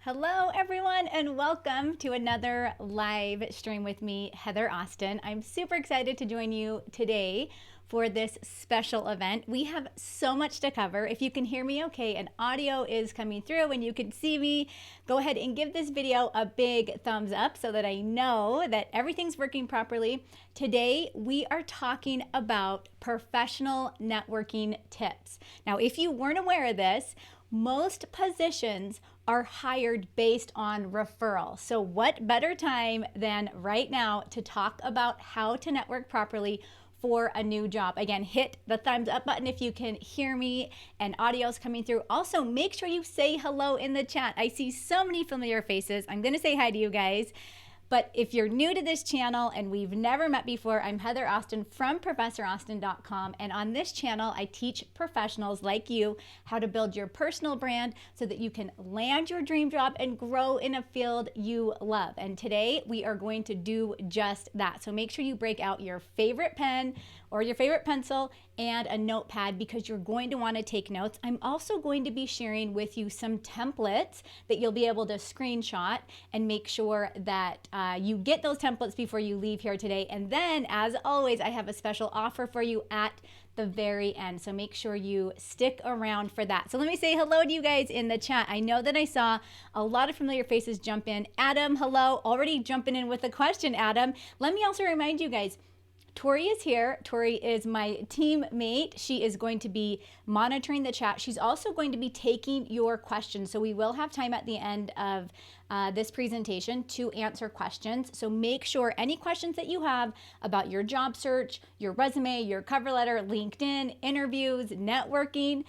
Hello, everyone, and welcome to another live stream with me, Heather Austin. I'm super excited to join you today for this special event. We have so much to cover. If you can hear me okay and audio is coming through and you can see me, go ahead and give this video a big thumbs up so that I know that everything's working properly. Today, we are talking about professional networking tips. Now, if you weren't aware of this, most positions are hired based on referral. So what better time than right now to talk about how to network properly for a new job. Again, hit the thumbs up button if you can hear me and audio's coming through. Also, make sure you say hello in the chat. I see so many familiar faces. I'm gonna say hi to you guys. But if you're new to this channel and we've never met before, I'm Heather Austin from ProfessorAustin.com. And on this channel, I teach professionals like you how to build your personal brand so that you can land your dream job and grow in a field you love. And today we are going to do just that. So make sure you break out your favorite pen or your favorite pencil and a notepad because you're going to want to take notes. I'm also going to be sharing with you some templates that you'll be able to screenshot and make sure that you get those templates before you leave here today. And then, as always, I have a special offer for you at the very end. So make sure you stick around for that. So let me say hello to you guys in the chat. I know that I saw a lot of familiar faces jump in. Adam, hello. Already jumping in with a question, Adam. Let me also remind you guys, Tori is here. Tori is my teammate. She is going to be monitoring the chat. She's also going to be taking your questions. So we will have time at the end of this presentation to answer questions. So make sure any questions that you have about your job search, your resume, your cover letter, LinkedIn, interviews, networking,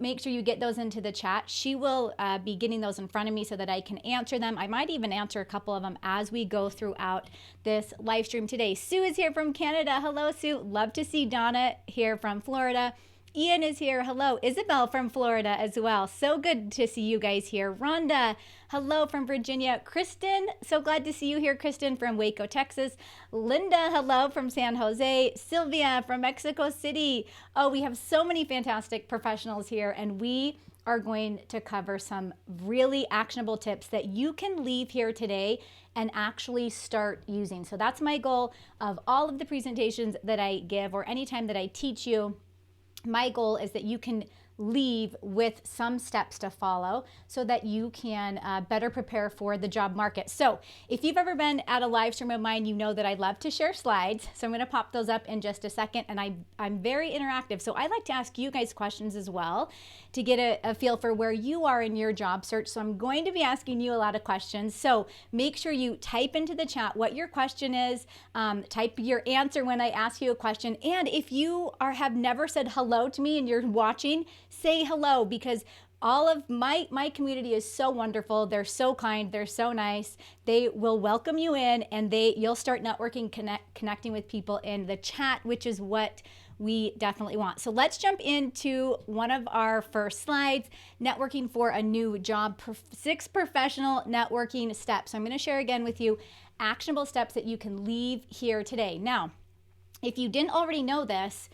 make sure you get those into the chat. She will be getting those in front of me so that I can answer them. I might even answer a couple of them as we go throughout this live stream today. Sue is here from Canada. Hello, Sue. Love to see Donna here from Florida. Ian is here. Hello. Isabel from Florida as well. So good to see you guys here. Rhonda, hello from Virginia. Kristen, so glad to see you here. Kristen from Waco, Texas. Linda, hello from San Jose. Sylvia from Mexico City. Oh, we have so many fantastic professionals here, and we are going to cover some really actionable tips that you can leave here today and actually start using. So that's my goal of all of the presentations that I give or anytime that I teach you. My goal is that you can leave with some steps to follow so that you can better prepare for the job market. So if you've ever been at a live stream of mine, you know that I love to share slides. So I'm going to pop those up in just a second, and I'm very interactive. So I like to ask you guys questions as well to get a feel for where you are in your job search. So I'm going to be asking you a lot of questions. So make sure you type into the chat what your question is, type your answer when I ask you a question. And if you have never said hello to me and you're watching, say hello, because all of my community is so wonderful. They're so kind. They're so nice. They will welcome you in, and you'll start networking, connecting with people in the chat, which is what we definitely want. So let's jump into one of our first slides, networking for a new job, 6 professional networking steps. So I'm going to share again with you actionable steps that you can leave here today. Now, if you didn't already know this,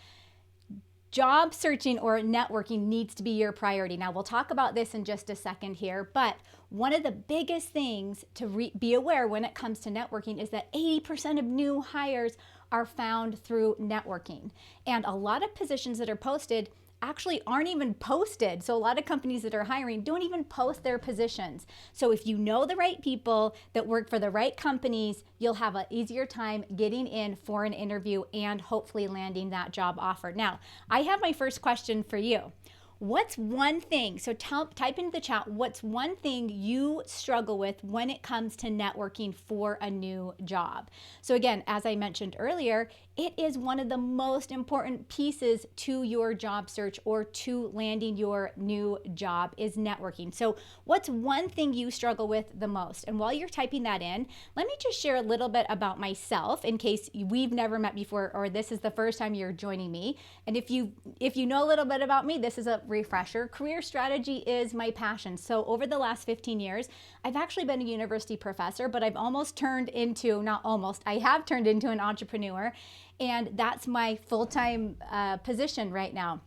job searching or networking needs to be your priority. Now, we'll talk about this in just a second here, but one of the biggest things to be aware when it comes to networking is that 80% of new hires are found through networking. And a lot of positions that are posted actually aren't even posted. So a lot of companies that are hiring don't even post their positions. So if you know the right people that work for the right companies, you'll have an easier time getting in for an interview and hopefully landing that job offer. Now, I have my first question for you. What's one thing, so type into the chat, what's one thing you struggle with when it comes to networking for a new job? So again, as I mentioned earlier, it is one of the most important pieces to your job search or to landing your new job is networking. So what's one thing you struggle with the most? And while you're typing that in, let me just share a little bit about myself in case we've never met before or this is the first time you're joining me. And if you know a little bit about me, this is a refresher. Career strategy is my passion. So over the last 15 years, I've actually been a university professor, but I've I have turned into an entrepreneur. And that's my full-time position right now.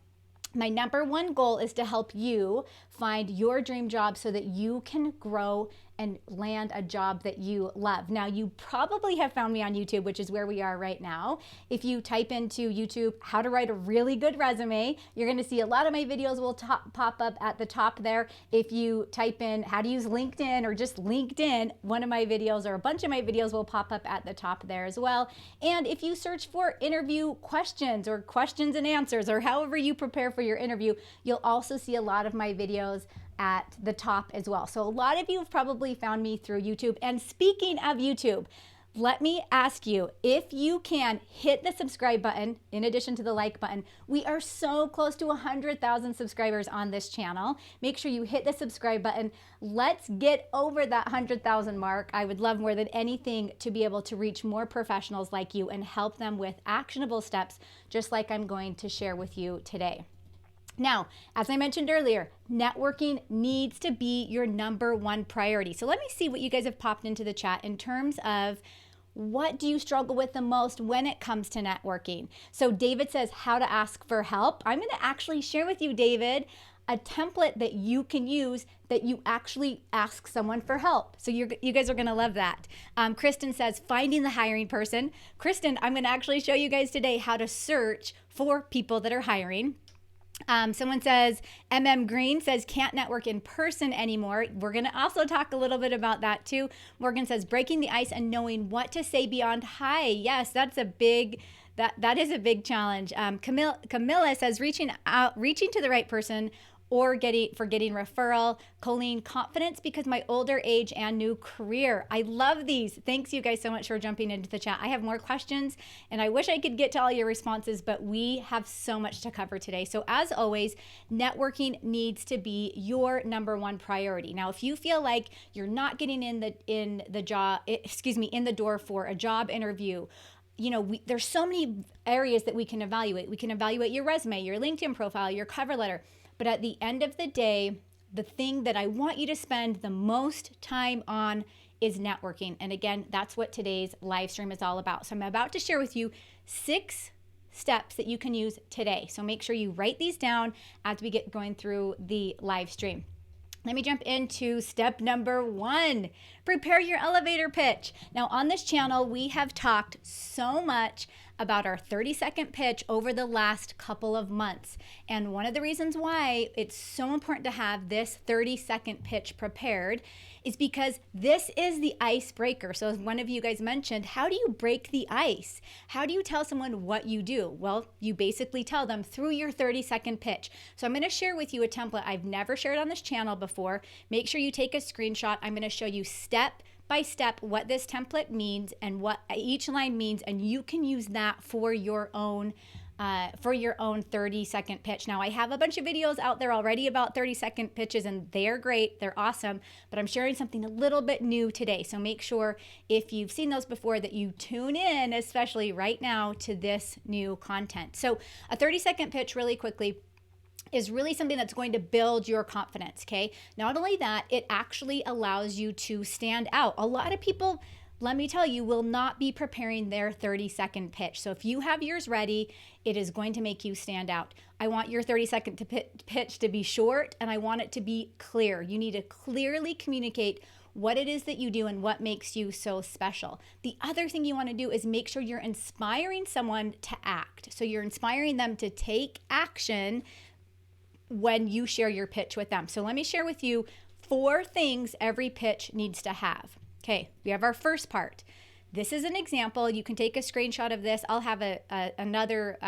My number one goal is to help you find your dream job so that you can grow and land a job that you love. Now, you probably have found me on YouTube, which is where we are right now. If you type into YouTube, how to write a really good resume, you're going to see a lot of my videos will pop up at the top there. If you type in how to use LinkedIn or just LinkedIn, one of my videos or a bunch of my videos will pop up at the top there as well. And if you search for interview questions or questions and answers or however you prepare for your interview, you'll also see a lot of my videos at the top as well. So a lot of you have probably found me through YouTube. And speaking of YouTube, let me ask you, if you can hit the subscribe button in addition to the like button. We are so close to 100,000 subscribers on this channel. Make sure you hit the subscribe button. Let's get over that 100,000 mark. I would love more than anything to be able to reach more professionals like you and help them with actionable steps, just like I'm going to share with you today. Now, as I mentioned earlier, networking needs to be your number one priority. So let me see what you guys have popped into the chat in terms of what do you struggle with the most when it comes to networking? So David says how to ask for help. I'm going to actually share with you, David, a template that you can use that you actually ask someone for help. So you guys are going to love that. Kristen says finding the hiring person. Kristen, I'm going to actually show you guys today how to search for people that are hiring. Someone says, Green says, can't network in person anymore. We're going to also talk a little bit about that too. Morgan says, breaking the ice and knowing what to say beyond hi. Yes, that's a big, that is a big challenge. Camilla says, reaching to the right person or getting referral. Colleen, confidence because my older age and new career. I love these. Thanks you guys so much for jumping into the chat. I have more questions and I wish I could get to all your responses, but we have so much to cover today. So as always, networking needs to be your number one priority. Now, if you feel like you're not getting in the door for a job interview, there's so many areas that we can evaluate. We can evaluate your resume, your LinkedIn profile, your cover letter. But at the end of the day, the thing that I want you to spend the most time on is networking. And again, that's what today's live stream is all about. So I'm about to share with you 6 steps that you can use today. So make sure you write these down as we get going through the live stream. Let me jump into step number 1. Prepare your elevator pitch. Now on this channel, we have talked so much about our 30-second pitch over the last couple of months. And one of the reasons why it's so important to have this 30-second pitch prepared is because this is the icebreaker. So as one of you guys mentioned, how do you break the ice? How do you tell someone what you do? Well, you basically tell them through your 30-second pitch. So I'm going to share with you a template I've never shared on this channel before. Make sure you take a screenshot. I'm going to show you step by step what this template means and what each line means, and you can use that for your own 30-second pitch. Now, I have a bunch of videos out there already about 30-second pitches, and they're great, they're awesome, but I'm sharing something a little bit new today. So make sure if you've seen those before that you tune in, especially right now, to this new content. So a 30-second pitch really quickly is really something that's going to build your confidence, okay? Not only that, it actually allows you to stand out. A lot of people, let me tell you, will not be preparing their 30-second pitch. So if you have yours ready, it is going to make you stand out. I want your 30-second pitch to be short, and I want it to be clear. You need to clearly communicate what it is that you do and what makes you so special. The other thing you want to do is make sure you're inspiring someone to act. So you're inspiring them to take action when you share your pitch with them. So let me share with you 4 things every pitch needs to have. Okay, we have our first part. This is an example. You can take a screenshot of this. I'll have another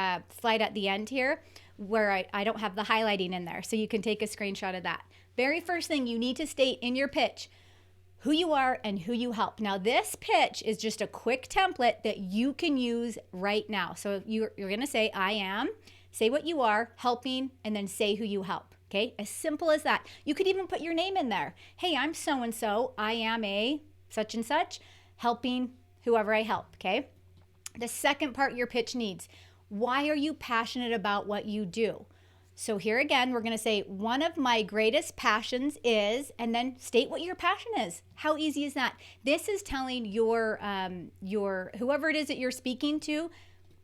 slide at the end here where I don't have the highlighting in there. So you can take a screenshot of that. Very first thing you need to state in your pitch, who you are and who you help. Now this pitch is just a quick template that you can use right now. So you're gonna say, I am, say what you are, helping, and then say who you help, okay? As simple as that. You could even put your name in there. Hey, I'm so-and-so, I am a such and such, helping whoever I help, okay? The second part your pitch needs, why are you passionate about what you do? So here again, we're gonna say, one of my greatest passions is, and then state what your passion is. How easy is that? This is telling your whoever it is that you're speaking to,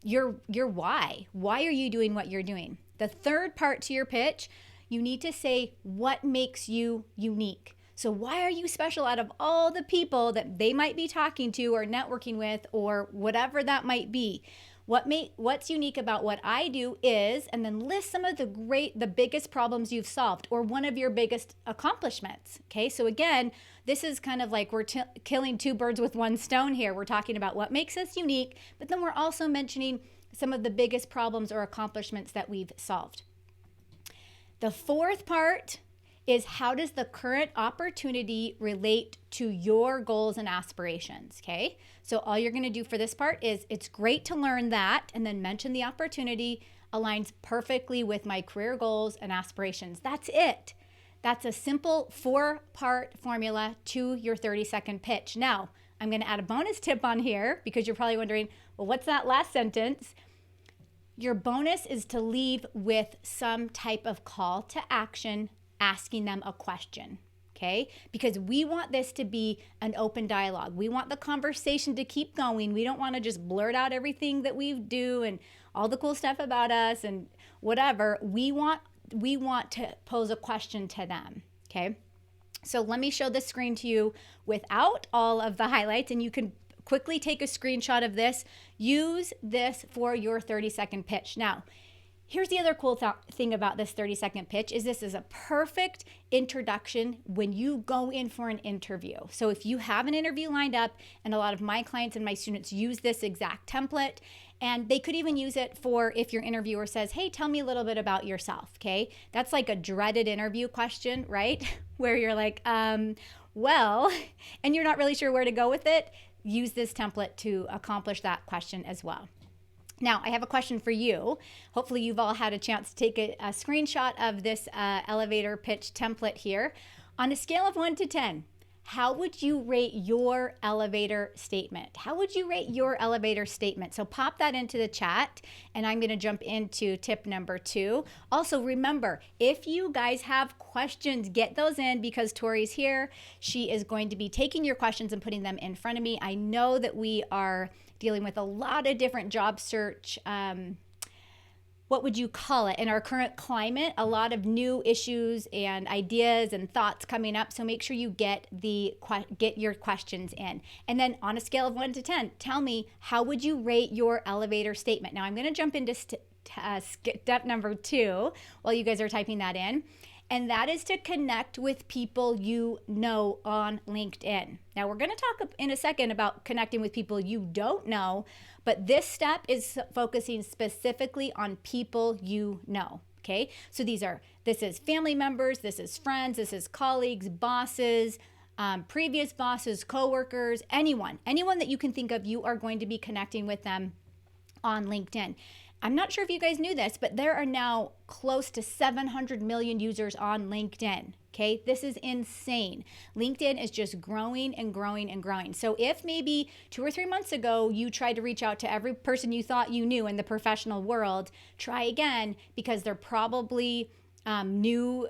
your why. Why are you doing what you're doing? The third part to your pitch, you need to say what makes you unique. So why are you special out of all the people that they might be talking to or networking with or whatever that might be? What's unique about what I do is, and then list some of the biggest problems you've solved or one of your biggest accomplishments. Okay, so again, this is kind of like we're killing two birds with one stone here. We're talking about what makes us unique, but then we're also mentioning some of the biggest problems or accomplishments that we've solved. The fourth part is, how does the current opportunity relate to your goals and aspirations? Okay, so all you're going to do for this part is, it's great to learn that and then mention the opportunity aligns perfectly with my career goals and aspirations. That's it. That's a simple 4-part formula to your 30-second pitch. Now, I'm going to add a bonus tip on here because you're probably wondering, well, what's that last sentence? Your bonus is to leave with some type of call to action, asking them a question, okay? Because we want this to be an open dialogue. We want the conversation to keep going. We don't want to just blurt out everything that we do and all the cool stuff about us and whatever. We want to pose a question to them, okay? So let me show this screen to you without all of the highlights, and you can quickly take a screenshot of this. Use this for your 30-second pitch. Now, here's the other cool thing about this 30-second pitch is this is a perfect introduction when you go in for an interview. So if you have an interview lined up, and a lot of my clients and my students use this exact template, and they could even use it for if your interviewer says, hey, tell me a little bit about yourself, okay? That's like a dreaded interview question, right? Where you're like, well, and you're not really sure where to go with it. Use this template to accomplish that question as well. Now, I have a question for you. Hopefully you've all had a chance to take a screenshot of this elevator pitch template here. On a scale of 1 to 10, how would you rate your elevator statement? How would you rate your elevator statement? So pop that into the chat, and I'm going to jump into tip number 2. Also, remember, if you guys have questions, get those in because Tori's here. She is going to be taking your questions and putting them in front of me. I know that we are dealing with a lot of different job search, what would you call it, in our current climate, a lot of new issues and ideas and thoughts coming up. So make sure you get your questions in. And then on a scale of 1 to 10, tell me, how would you rate your elevator statement? Now I'm going to jump into step number 2 while you guys are typing that in. And that is to connect with people you know on LinkedIn. Now, we're going to talk in a second about connecting with people you don't know, but this step is focusing specifically on people you know, okay? So this is family members, this is friends, this is colleagues, bosses, previous bosses, coworkers, anyone that you can think of, you are going to be connecting with them on LinkedIn. I'm not sure if you guys knew this, but there are now close to 700 million users on LinkedIn. Okay, this is insane. LinkedIn is just growing and growing and growing. So if maybe 2 or 3 months ago you tried to reach out to every person you thought you knew in the professional world, try again, because they're probably new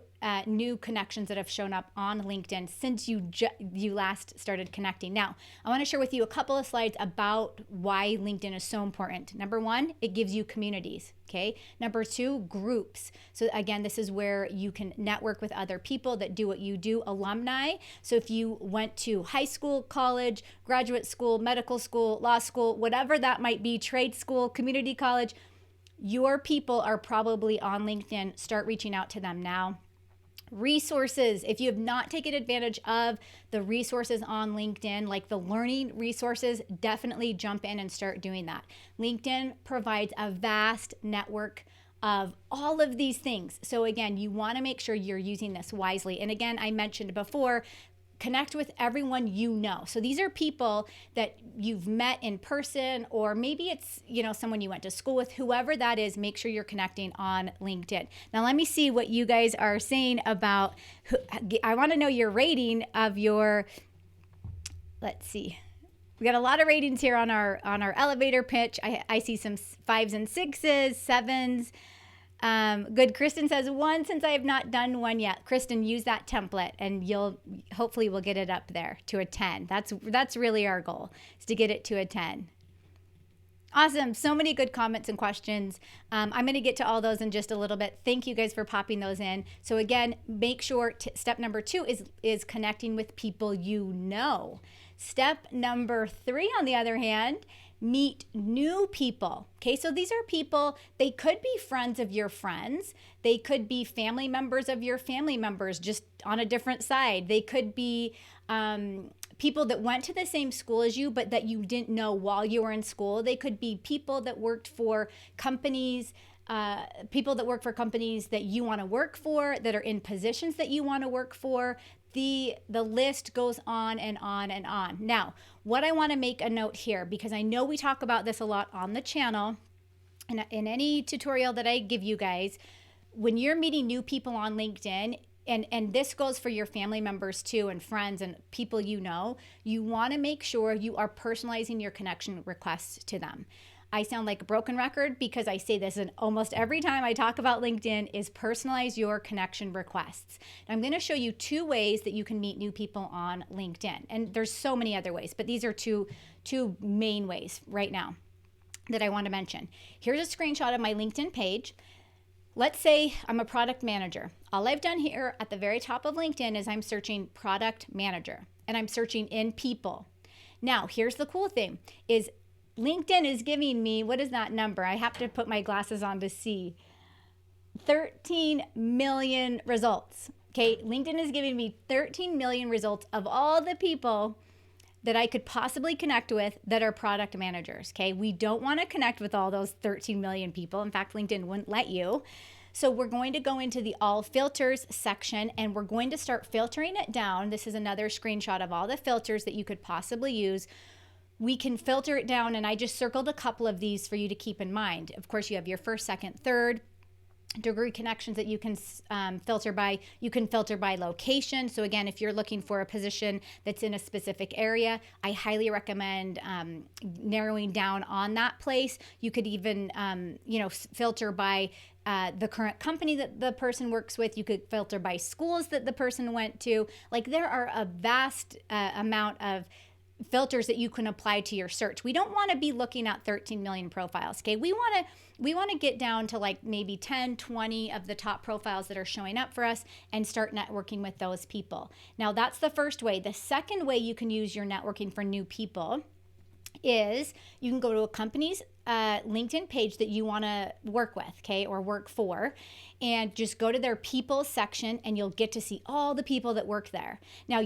connections that have shown up on LinkedIn since you last started connecting. Now, I want to share with you a couple of slides about why LinkedIn is so important. Number 1, it gives you communities, okay? Number 2, groups. So again, this is where you can network with other people that do what you do, alumni. So if you went to high school, college, graduate school, medical school, law school, whatever that might be, trade school, community college, your people are probably on LinkedIn. Start reaching out to them now. Resources. If you have not taken advantage of the resources on LinkedIn, like the learning resources, definitely jump in and start doing that. LinkedIn provides a vast network of all of these things. So again, you want to make sure you're using this wisely. And again, I mentioned before, connect with everyone you know. So these are people that you've met in person, or maybe it's, someone you went to school with, whoever that is, make sure you're connecting on LinkedIn. Now, let me see what you guys are saying about, I want to know your rating of let's see. We got a lot of ratings here on our elevator pitch. I see some 5s and 6s, 7s. Good. Kristen says 1 since I have not done one yet. Kristen, use that template and hopefully we'll get it up there to a 10. That's really our goal, is to get it to a 10. Awesome. So many good comments and questions. I'm going to get to all those in just a little bit. Thank you guys for popping those in. So again, make sure step number 2 is connecting with people you know. Step number 3, on the other hand, meet new people. Okay, so these are people, they could be friends of your friends. They could be family members of your family members, just on a different side. They could be people that went to the same school as you, but that you didn't know while you were in school. They could be people that worked for companies, that you want to work for, that are in positions that you want to work for. The list goes on and on and on. Now, what I want to make a note here, because I know we talk about this a lot on the channel, and in any tutorial that I give you guys, when you're meeting new people on LinkedIn, and this goes for your family members too, and friends and people you know, you want to make sure you are personalizing your connection requests to them. I sound like a broken record because I say this in almost every time I talk about LinkedIn, is personalize your connection requests. And I'm going to show you 2 ways that you can meet new people on LinkedIn. And there's so many other ways, but these are two main ways right now that I want to mention. Here's a screenshot of my LinkedIn page. Let's say I'm a product manager. All I've done here at the very top of LinkedIn is I'm searching product manager, and I'm searching in people. Now, here's the cool thing is LinkedIn is giving me, what is that number? I have to put my glasses on to see. 13 million results. Okay, LinkedIn is giving me 13 million results of all the people that I could possibly connect with that are product managers. Okay, we don't want to connect with all those 13 million people. In fact, LinkedIn wouldn't let you. So we're going to go into the all filters section, and we're going to start filtering it down. This is another screenshot of all the filters that you could possibly use. We can filter it down, and I just circled a couple of these for you to keep in mind. Of course, you have your first, second, third degree connections that you can filter by. You can filter by location. So again, if you're looking for a position that's in a specific area, I highly recommend narrowing down on that place. You could even filter by the current company that the person works with. You could filter by schools that the person went to. Like, there are a vast amount of filters that you can apply to your search. We don't want to be looking at 13 million profiles. Okay, we want to get down to like maybe 10, 20 of the top profiles that are showing up for us and start networking with those people. Now, that's the first way. The second way you can use your networking for new people is you can go to a company's LinkedIn page that you want to work with, okay, or work for, and just go to their people section, and you'll get to see all the people that work there. Now,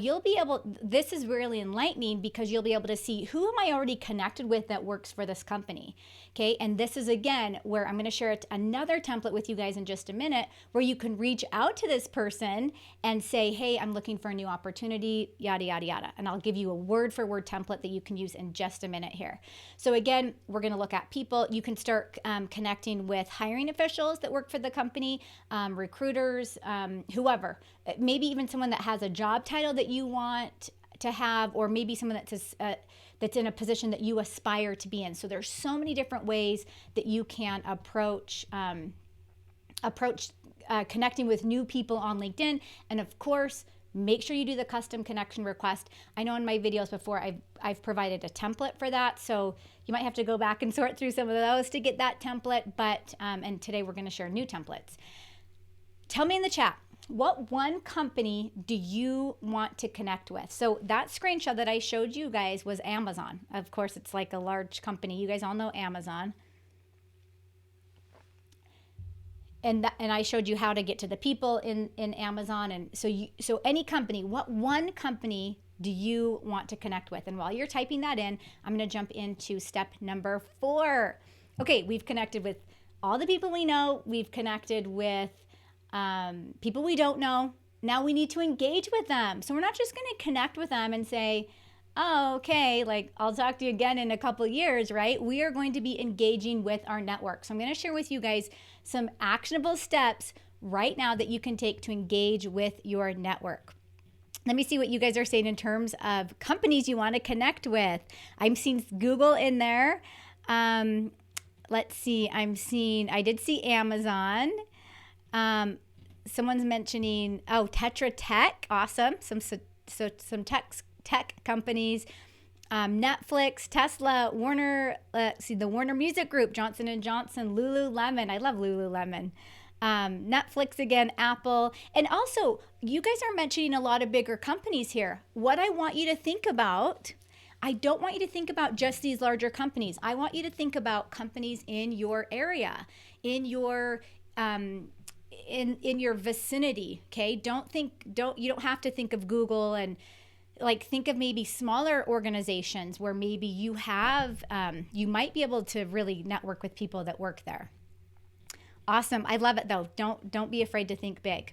this is really enlightening because you'll be able to see, who am I already connected with that works for this company, okay? And this is, again, where I'm going to share another template with you guys in just a minute, where you can reach out to this person and say, hey, I'm looking for a new opportunity, yada, yada, yada. And I'll give you a word for word template that you can use in just a minute here. So again, we're going to look at people. You can start connecting with hiring officials that work for the company, recruiters, whoever, maybe even someone that has a job title that you want to have, or maybe someone that's in a position that you aspire to be in. So there's so many different ways that you can approach connecting with new people on LinkedIn. And of course, make sure you do the custom connection request. I know in my videos before I've provided a template for that, so you might have to go back and sort through some of those to get that template, but and today we're going to share new templates. Tell me in the chat, what one company do you want to connect with? So that screenshot that I showed you guys was Amazon. Of course, it's like a large company. You guys all know Amazon. And I showed you how to get to the people in Amazon. And so any company, what one company do you want to connect with? And while you're typing that in, I'm going to jump into step number 4. Okay, we've connected with all the people we know. We've connected with people we don't know. Now we need to engage with them. So we're not just going to connect with them and say, oh, okay, like I'll talk to you again in a couple of years, right? We are going to be engaging with our network. So I'm going to share with you guys some actionable steps right now that you can take to engage with your network. Let me see what you guys are saying in terms of companies you want to connect with. I'm seeing Google in there. Let's see. I did see Amazon. Someone's mentioning, Tetra Tech. Awesome. Some tech companies. Netflix, Tesla, Warner, the Warner Music Group, Johnson and Johnson, Lululemon. I love Lululemon. Netflix again, Apple. And also, you guys are mentioning a lot of bigger companies here. What I want you to think about, I don't want you to think about just these larger companies. I want you to think about companies in your area, in your in your vicinity. Okay, you don't have to think of Google, and like think of maybe smaller organizations where maybe you have you might be able to really network with people that work there. Awesome. I love it though. Don't be afraid to think big.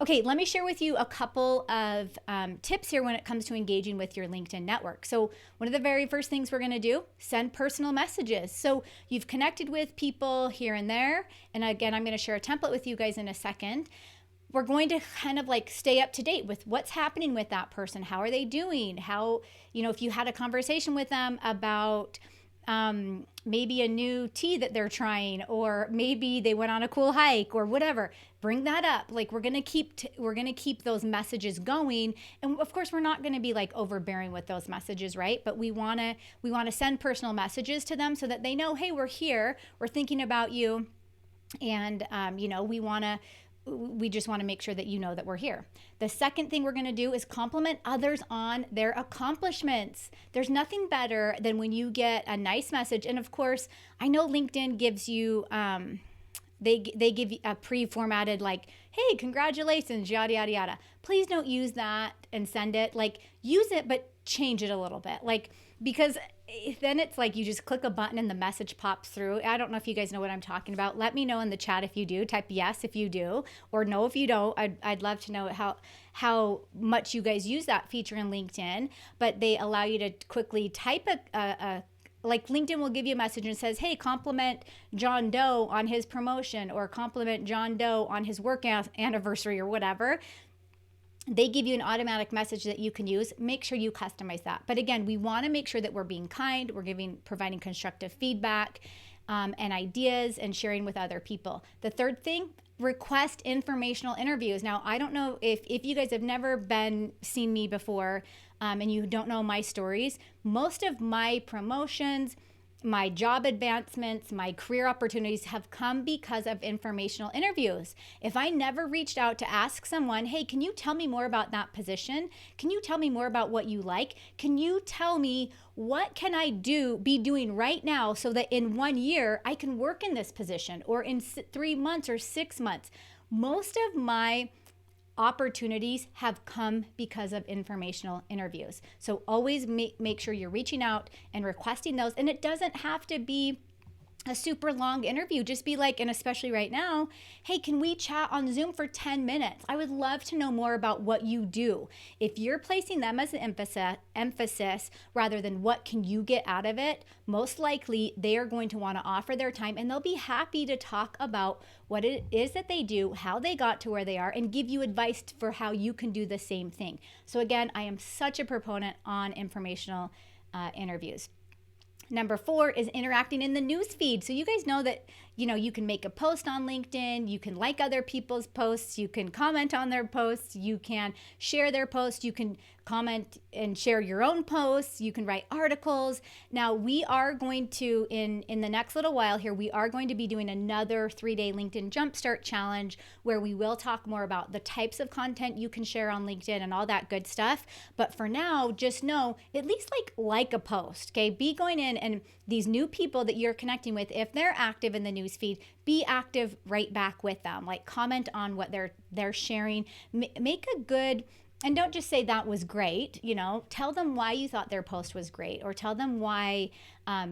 Okay, let me share with you a couple of tips here when it comes to engaging with your LinkedIn network. So one of the very first things we're going to do, send personal messages. So you've connected with people here and there. And again, I'm going to share a template with you guys in a second. We're going to kind of like stay up to date with what's happening with that person. How are they doing? How, if you had a conversation with them about maybe a new tea that they're trying, or maybe they went on a cool hike or whatever, bring that up. Like we're going to keep those messages going. And of course, we're not going to be like overbearing with those messages, right? But we want to send personal messages to them so that they know, hey, we're here, we're thinking about you. And, we just want to make sure that you know that we're here. The second thing we're going to do is compliment others on their accomplishments. There's nothing better than when you get a nice message. And of course, I know LinkedIn gives you, they give you a pre-formatted like, hey, congratulations, yada, yada, yada. Please don't use that and send it. Like use it, but change it a little bit. Like, because then it's like you just click a button and the message pops through. I don't know if you guys know what I'm talking about. Let me know in the chat if you do. Type yes if you do, or no if you don't. I'd love to know how much you guys use that feature in LinkedIn. But they allow you to quickly type like LinkedIn will give you a message and says, hey, compliment John Doe on his promotion, or compliment John Doe on his work anniversary or whatever. They give you an automatic message that you can use. Make sure you customize that. But again, we want to make sure that we're being kind, we're providing constructive feedback and ideas, and sharing with other people. The third thing, request informational interviews. Now, I don't know if you guys have never seen me before and you don't know my stories. Most of my promotions, my job advancements, my career opportunities have come because of informational interviews. If I never reached out to ask someone, hey, can you tell me more about that position? Can you tell me more about what you like? Can you tell me what can I be doing right now so that in 1 year I can work in this position, or in 3 months or 6 months? Most of my opportunities have come because of informational interviews. So always make sure you're reaching out and requesting those. And it doesn't have to be a super long interview. Just be like, and especially right now, hey, can we chat on Zoom for 10 minutes? I would love to know more about what you do. If you're placing them as an emphasis rather than what can you get out of it, most likely they are going to want to offer their time, and they'll be happy to talk about what it is that they do, how they got to where they are, and give you advice for how you can do the same thing. So again, I am such a proponent on informational interviews. Number 4 is interacting in the news feed. So you guys know that, you can make a post on LinkedIn, you can like other people's posts, you can comment on their posts, you can share their posts, you can comment and share your own posts, you can write articles. Now we are going to, in the next little while here, we are going to be doing another 3-day LinkedIn Jumpstart Challenge where we will talk more about the types of content you can share on LinkedIn and all that good stuff. But for now, just know, at least like a post, okay? Be going in, and these new people that you're connecting with, if they're active in the news feed, be active right back with them. Like comment on what they're sharing. Make a good, and don't just say that was great. Tell them why you thought their post was great, or tell them why tell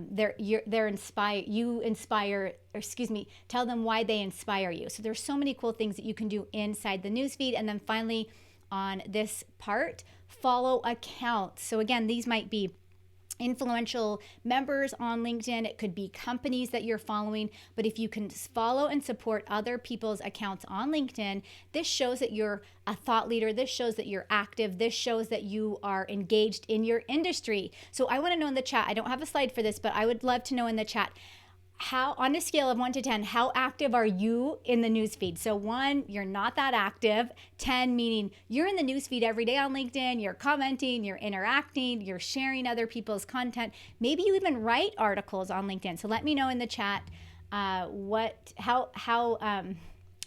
them why they inspire you. So there's so many cool things that you can do inside the newsfeed. And then finally, on this part, follow accounts. So again, these might be influential members on LinkedIn. It could be companies that you're following. But if you can follow and support other people's accounts on LinkedIn, this shows that you're a thought leader. This shows that you're active. This shows that you are engaged in your industry. So I want to know in the chat, I don't have a slide for this, but I would love to know in the chat, how, on a scale of 1 to 10, how active are you in the newsfeed? So 1, you're not that active. 10, meaning you're in the newsfeed every day on LinkedIn, you're commenting, you're interacting, you're sharing other people's content. Maybe you even write articles on LinkedIn. So let me know in the chat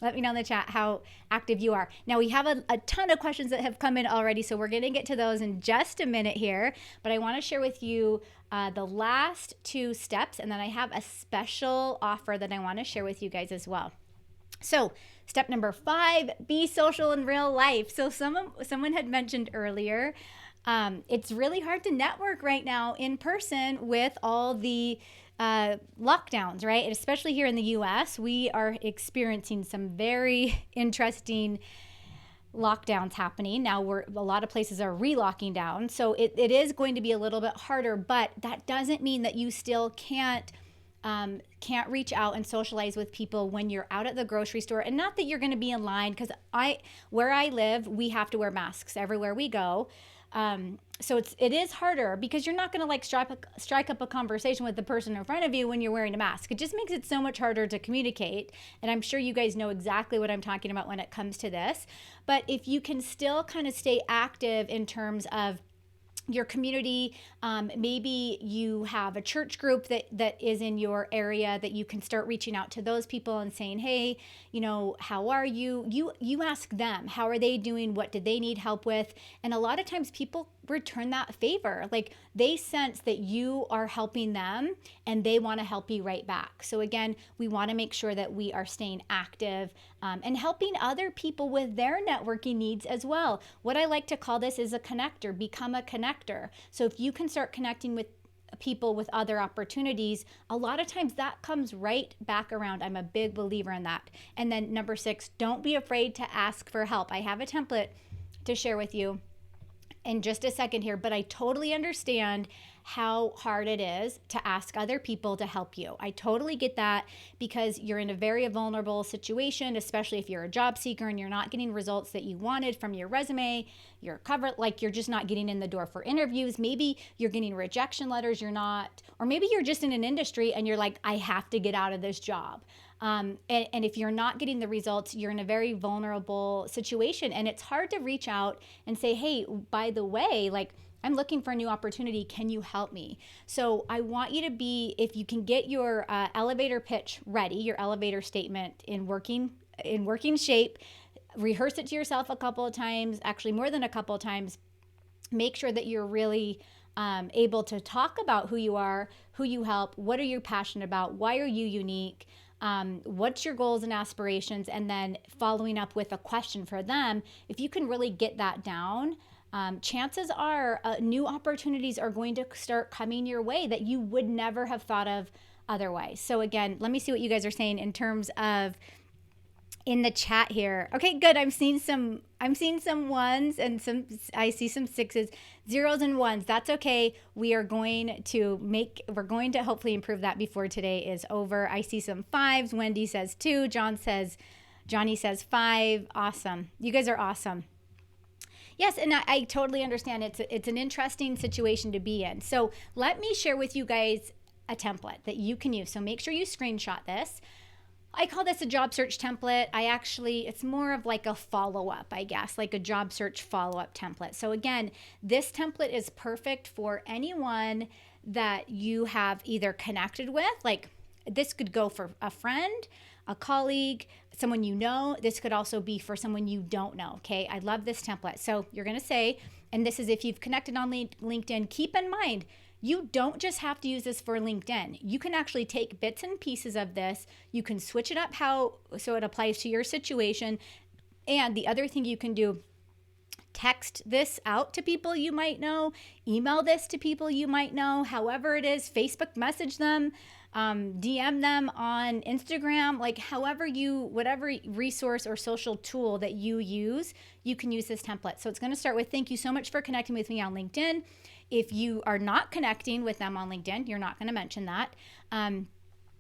let me know in the chat how active you are. Now, we have a ton of questions that have come in already, so we're going to get to those in just a minute here. But I want to share with you the last 2 steps, and then I have a special offer that I want to share with you guys as well. So step number 5, be social in real life. So someone had mentioned earlier, it's really hard to network right now in person with all the lockdowns, right? And especially here in the US, we are experiencing some very interesting lockdowns happening. Now a lot of places are relocking down. So it is going to be a little bit harder, but that doesn't mean that you still can't reach out and socialize with people when you're out at the grocery store. And not that you're going to be in line, because where I live, we have to wear masks everywhere we go. So it is harder because you're not going to like strike up a conversation with the person in front of you when you're wearing a mask. It just makes it so much harder to communicate. And I'm sure you guys know exactly what I'm talking about when it comes to this. But if you can still kind of stay active in terms of your community, maybe you have a church group that is in your area, that you can start reaching out to those people and saying, hey, how are you? You ask them, how are they doing? What did they need help with? And a lot of times people return that favor. Like they sense that you are helping them and they want to help you right back. So again, we want to make sure that we are staying active and helping other people with their networking needs as well. What I like to call this is a connector. Become a connector. So if you can start connecting with people with other opportunities, a lot of times that comes right back around. I'm a big believer in that. And then number 6, don't be afraid to ask for help. I have a template to share with you in just a second here, but I totally understand how hard it is to ask other people to help you. I totally get that, because you're in a very vulnerable situation, especially if you're a job seeker and you're not getting results that you wanted from your resume, your cover, like you're just not getting in the door for interviews. Maybe you're getting rejection letters, or maybe you're just in an industry and you're like, I have to get out of this job. And if you're not getting the results, you're in a very vulnerable situation, and it's hard to reach out and say, hey, by the way, like I'm looking for a new opportunity. Can you help me? So I want you to be, if you can get your elevator pitch ready, your elevator statement in working shape, rehearse it to yourself a couple of times, actually more than a couple of times. Make sure that you're really able to talk about who you are, who you help, what are you passionate about, why are you unique, what's your goals and aspirations, and then following up with a question for them. If you can really get that down, chances are new opportunities are going to start coming your way that you would never have thought of otherwise. So again, let me see what you guys are saying in terms of in the chat here. Okay, good. I'm seeing some ones and I see some 6s, 0s and 1s. That's okay. We're going to hopefully improve that before today is over. I see some 5s. Wendy says 2. Johnny says 5. Awesome. You guys are awesome. Yes, and I totally understand. It's an interesting situation to be in. So let me share with you guys a template that you can use. So make sure you screenshot this. I call this a job search template. It's more of like a follow-up, I guess, like a job search follow-up template. So again, this template is perfect for anyone that you have either connected with. Like this could go for a friend, a colleague, someone you know. This could also be for someone you don't know, okay? I love this template. So you're gonna say, and this is if you've connected on LinkedIn, keep in mind, you don't just have to use this for LinkedIn. You can actually take bits and pieces of this. You can switch it up so it applies to your situation. And the other thing you can do, text this out to people you might know, email this to people you might know, however it is, Facebook message them, DM them on Instagram, like whatever resource or social tool that you use, you can use this template. So it's going to start with, thank you so much for connecting with me on LinkedIn. If you are not connecting with them on LinkedIn, you're not going to mention that.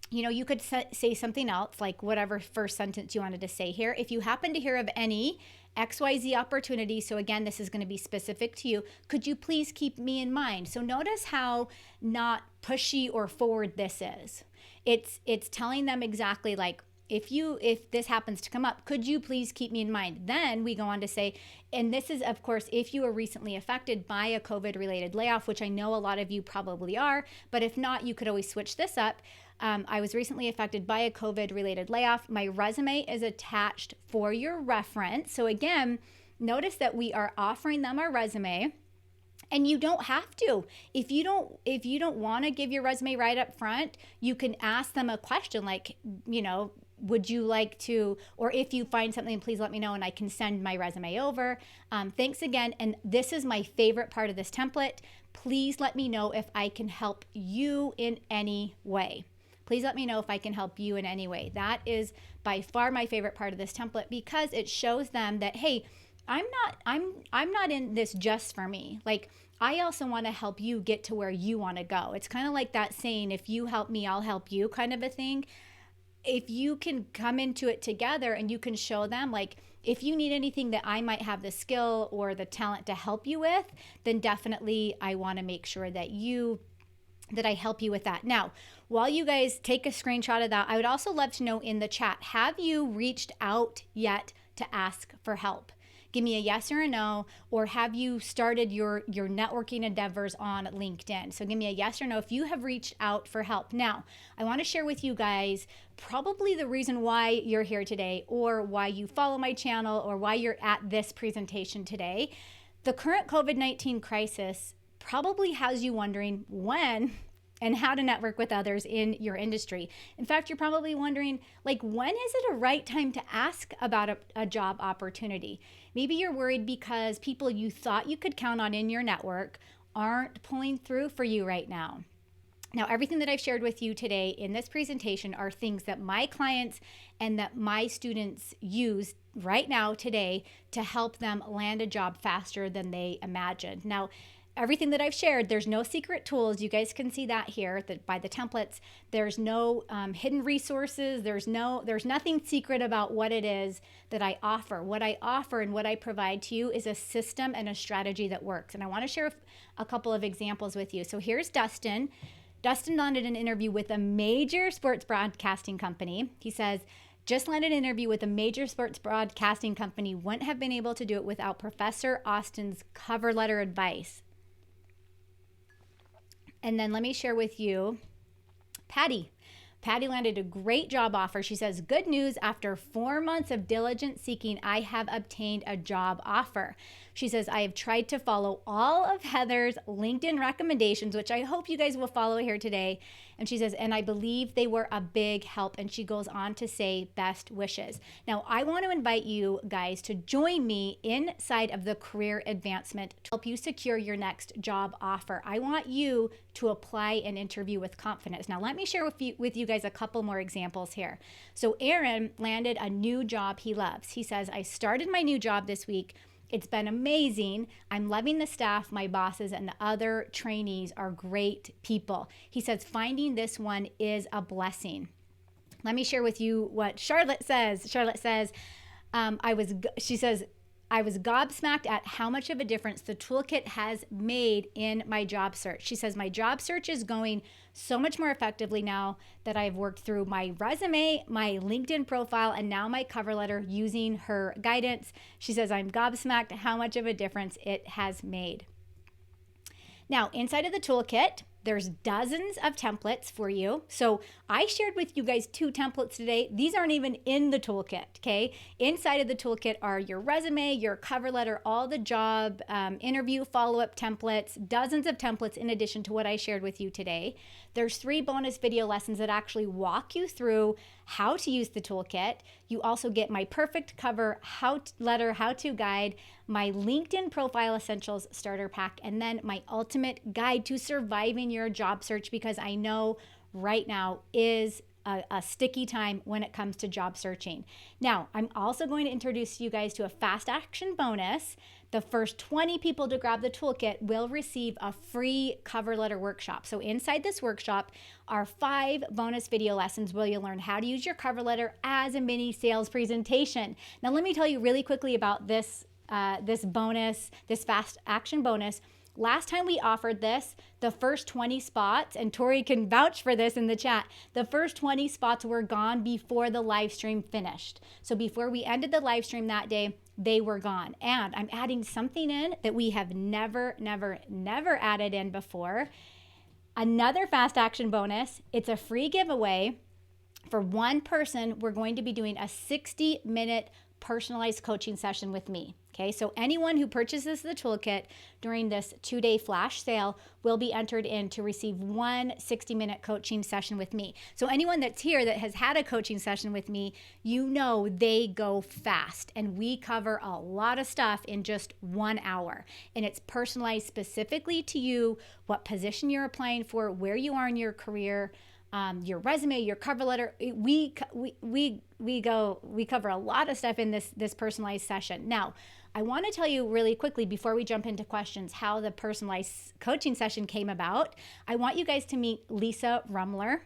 You could say something else, like whatever first sentence you wanted to say here. If you happen to hear of any XYZ opportunity, so again, this is going to be specific to you, could you please keep me in mind? So notice how not pushy or forward this is. It's telling them exactly like, if this happens to come up, could you please keep me in mind? Then we go on to say, and this is, of course, if you were recently affected by a COVID related layoff, which I know a lot of you probably are, but if not, you could always switch this up. I was recently affected by a COVID related layoff. My resume is attached for your reference. So again, notice that we are offering them our resume. And you don't have to. If you don't want to give your resume right up front, you can ask them a question like, would you like to, or if you find something, please let me know and I can send my resume over. Thanks again. And this is my favorite part of this template. Please let me know if I can help you in any way. Please let me know if I can help you in any way. That is by far my favorite part of this template because it shows them that, hey, I'm not in this just for me. Like, I also want to help you get to where you want to go. It's kind of like that saying, if you help me, I'll help you kind of a thing. If you can come into it together and you can show them, like, if you need anything that I might have the skill or the talent to help you with, then definitely I want to make sure that I help you with that. Now, while you guys take a screenshot of that, I would also love to know in the chat, have you reached out yet to ask for help? Give me a yes or a no, or have you started your networking endeavors on LinkedIn? So give me a yes or no if you have reached out for help. Now, I want to share with you guys probably the reason why you're here today, or why you follow my channel, or why you're at this presentation today. The current COVID-19 crisis probably has you wondering when and how to network with others in your industry. In fact, you're probably wondering, like, when is it a right time to ask about a job opportunity? Maybe you're worried because people you thought you could count on in your network aren't pulling through for you right now. Now, everything that I've shared with you today in this presentation are things that my clients and that my students use right now today to help them land a job faster than they imagined. Now, everything that I've shared, there's no secret tools. You guys can see that here by the templates. There's no hidden resources. There's nothing secret about what it is that I offer. What I offer and what I provide to you is a system and a strategy that works. And I want to share a couple of examples with you. So here's Dustin. Dustin landed an interview with a major sports broadcasting company. He says, just landed an interview with a major sports broadcasting company. Wouldn't have been able to do it without Professor Austin's cover letter advice. And then let me share with you Patty. Patty landed a great job offer. She says, good news, after 4 months of diligent seeking, I have obtained a job offer. She says, I have tried to follow all of Heather's LinkedIn recommendations, which I hope you guys will follow here today. And she says, and I believe they were a big help. And she goes on to say, best wishes. Now, I want to invite you guys to join me inside of the Career Advancement to help you secure your next job offer. I want you to apply and interview with confidence. Now, let me share with you guys a couple more examples here. So Aaron landed a new job he loves. He says, I started my new job this week. It's been amazing. I'm loving the staff, my bosses, and the other trainees are great people. He says, finding this one is a blessing. Let me share with you what Charlotte says. Charlotte says, she says, I was gobsmacked at how much of a difference the toolkit has made in my job search. She says, my job search is going so much more effectively now that I've worked through my resume, my LinkedIn profile, and now my cover letter using her guidance. She says, I'm gobsmacked at how much of a difference it has made. Now, inside of the toolkit, there's dozens of templates for you. So I shared with you guys 2 templates today. These aren't even in the toolkit, okay? Inside of the toolkit are your resume, your cover letter, all the job interview follow-up templates, dozens of templates in addition to what I shared with you today. There's 3 bonus video lessons that actually walk you through how to use the toolkit. You also get my perfect cover letter how-to guide, my LinkedIn profile essentials starter pack, and then my ultimate guide to surviving your job search, because I know right now is a sticky time when it comes to job searching. Now, I'm also going to introduce you guys to a fast action bonus. The first 20 people to grab the toolkit will receive a free cover letter workshop. So inside this workshop are 5 bonus video lessons where you'll learn how to use your cover letter as a mini sales presentation. Now, let me tell you really quickly about this bonus, this fast action bonus. Last time we offered this, the first 20 spots, and Tori can vouch for this in the chat, the first 20 spots were gone before the live stream finished. So before we ended the live stream that day, they were gone. And I'm adding something in that we have never added in before. Another fast action bonus. It's a free giveaway. For one person, we're going to be doing a 60-minute personalized coaching session with me. Okay, so anyone who purchases the toolkit during this 2-day flash sale will be entered in to receive one 60-minute coaching session with me. So anyone that's here that has had a coaching session with me, you know they go fast, and we cover a lot of stuff in just 1 hour. And it's personalized specifically to you, what position you're applying for, where you are in your career, your resume, your cover letter. We cover a lot of stuff in this personalized session. Now, I want to tell you really quickly before we jump into questions how the personalized coaching session came about. I want you guys to meet Lisa Rumler.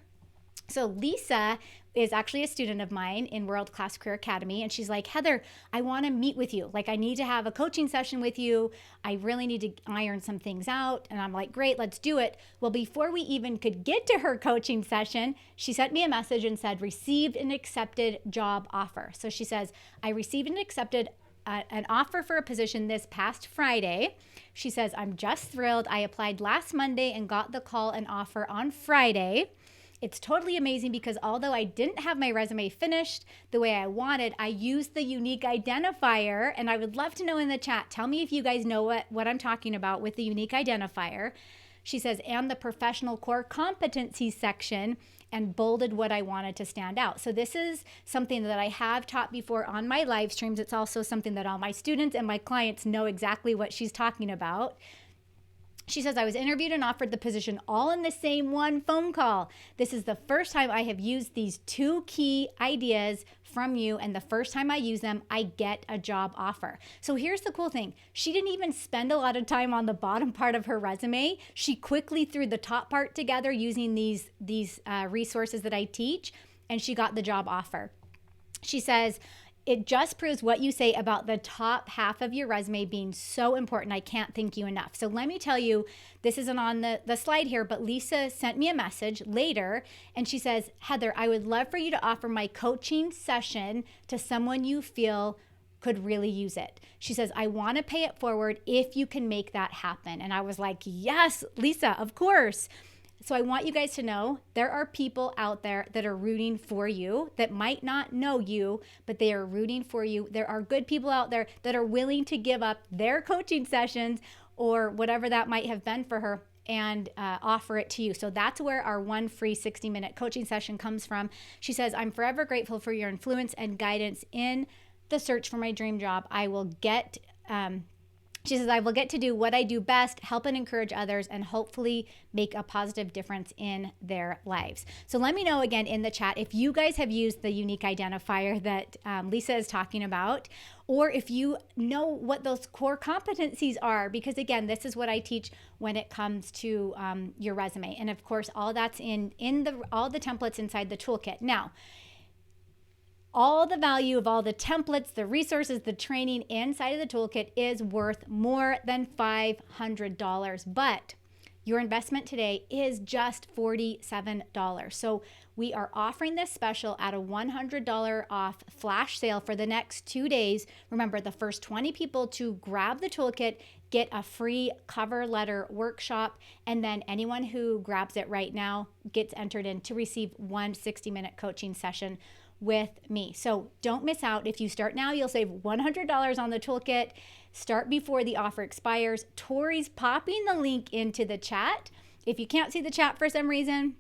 So Lisa is actually a student of mine in World Class Career Academy. And she's like, Heather, I want to meet with you. Like, I need to have a coaching session with you. I really need to iron some things out. And I'm like, great, let's do it. Well, before we even could get to her coaching session, she sent me a message and said, received an accepted job offer. So she says, I received and accepted an offer for a position this past Friday. She says, I'm just thrilled. I applied last Monday and got the call and offer on Friday. It's totally amazing because although I didn't have my resume finished the way I wanted, I used the unique identifier, and I would love to know in the chat, tell me if you guys know what I'm talking about with the unique identifier. She says, and the professional core competencies section, and bolded what I wanted to stand out. So this is something that I have taught before on my live streams. It's also something that all my students and my clients know exactly what she's talking about. She says, I was interviewed and offered the position all in the same one phone call. This is the first time I have used these 2 key ideas from you, and the first time I use them, I get a job offer. So here's the cool thing. She didn't even spend a lot of time on the bottom part of her resume. She quickly threw the top part together using these resources that I teach, and she got the job offer. She says, it just proves what you say about the top half of your resume being so important. I can't thank you enough. So let me tell you, this isn't on the slide here, but Lisa sent me a message later and she says, Heather, I would love for you to offer my coaching session to someone you feel could really use it. She says, I want to pay it forward if you can make that happen. And I was like, yes, Lisa, of course. So I want you guys to know there are people out there that are rooting for you that might not know you, but they are rooting for you. There are good people out there that are willing to give up their coaching sessions or whatever that might have been for her and offer it to you. So that's where our one free 60-minute coaching session comes from. She says, I'm forever grateful for your influence and guidance in the search for my dream job. She says, I will get to do what I do best, help and encourage others, and hopefully make a positive difference in their lives. So let me know again in the chat if you guys have used the unique identifier that Lisa is talking about, or if you know what those core competencies are, because again, this is what I teach when it comes to your resume. And of course, all that's in all the templates inside the toolkit. Now, all the value of all the templates, the resources, the training inside of the toolkit is worth more than $500. But your investment today is just $47. So we are offering this special at a $100 off flash sale for the next 2 days. Remember, the first 20 people to grab the toolkit get a free cover letter workshop, and then anyone who grabs it right now gets entered in to receive one 60-minute coaching session with me. So don't miss out. If you start now, you'll save $100 on the toolkit. Start before the offer expires. Tori's popping the link into the chat. If you can't see the chat for some reason,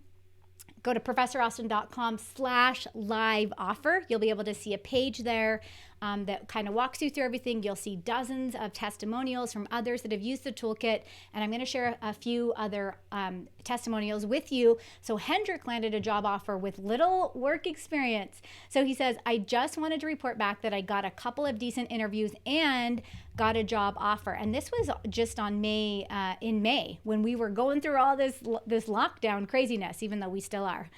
go to professoraustin.com/live offer. You'll be able to see a page there that kind of walks you through everything. You'll see dozens of testimonials from others that have used the toolkit, and I'm going to share a few other testimonials with you. So Hendrik landed a job offer with little work experience. So he says, I just wanted to report back that I got a couple of decent interviews and got a job offer. And this was just on in May when we were going through all this lockdown craziness, even though we still are.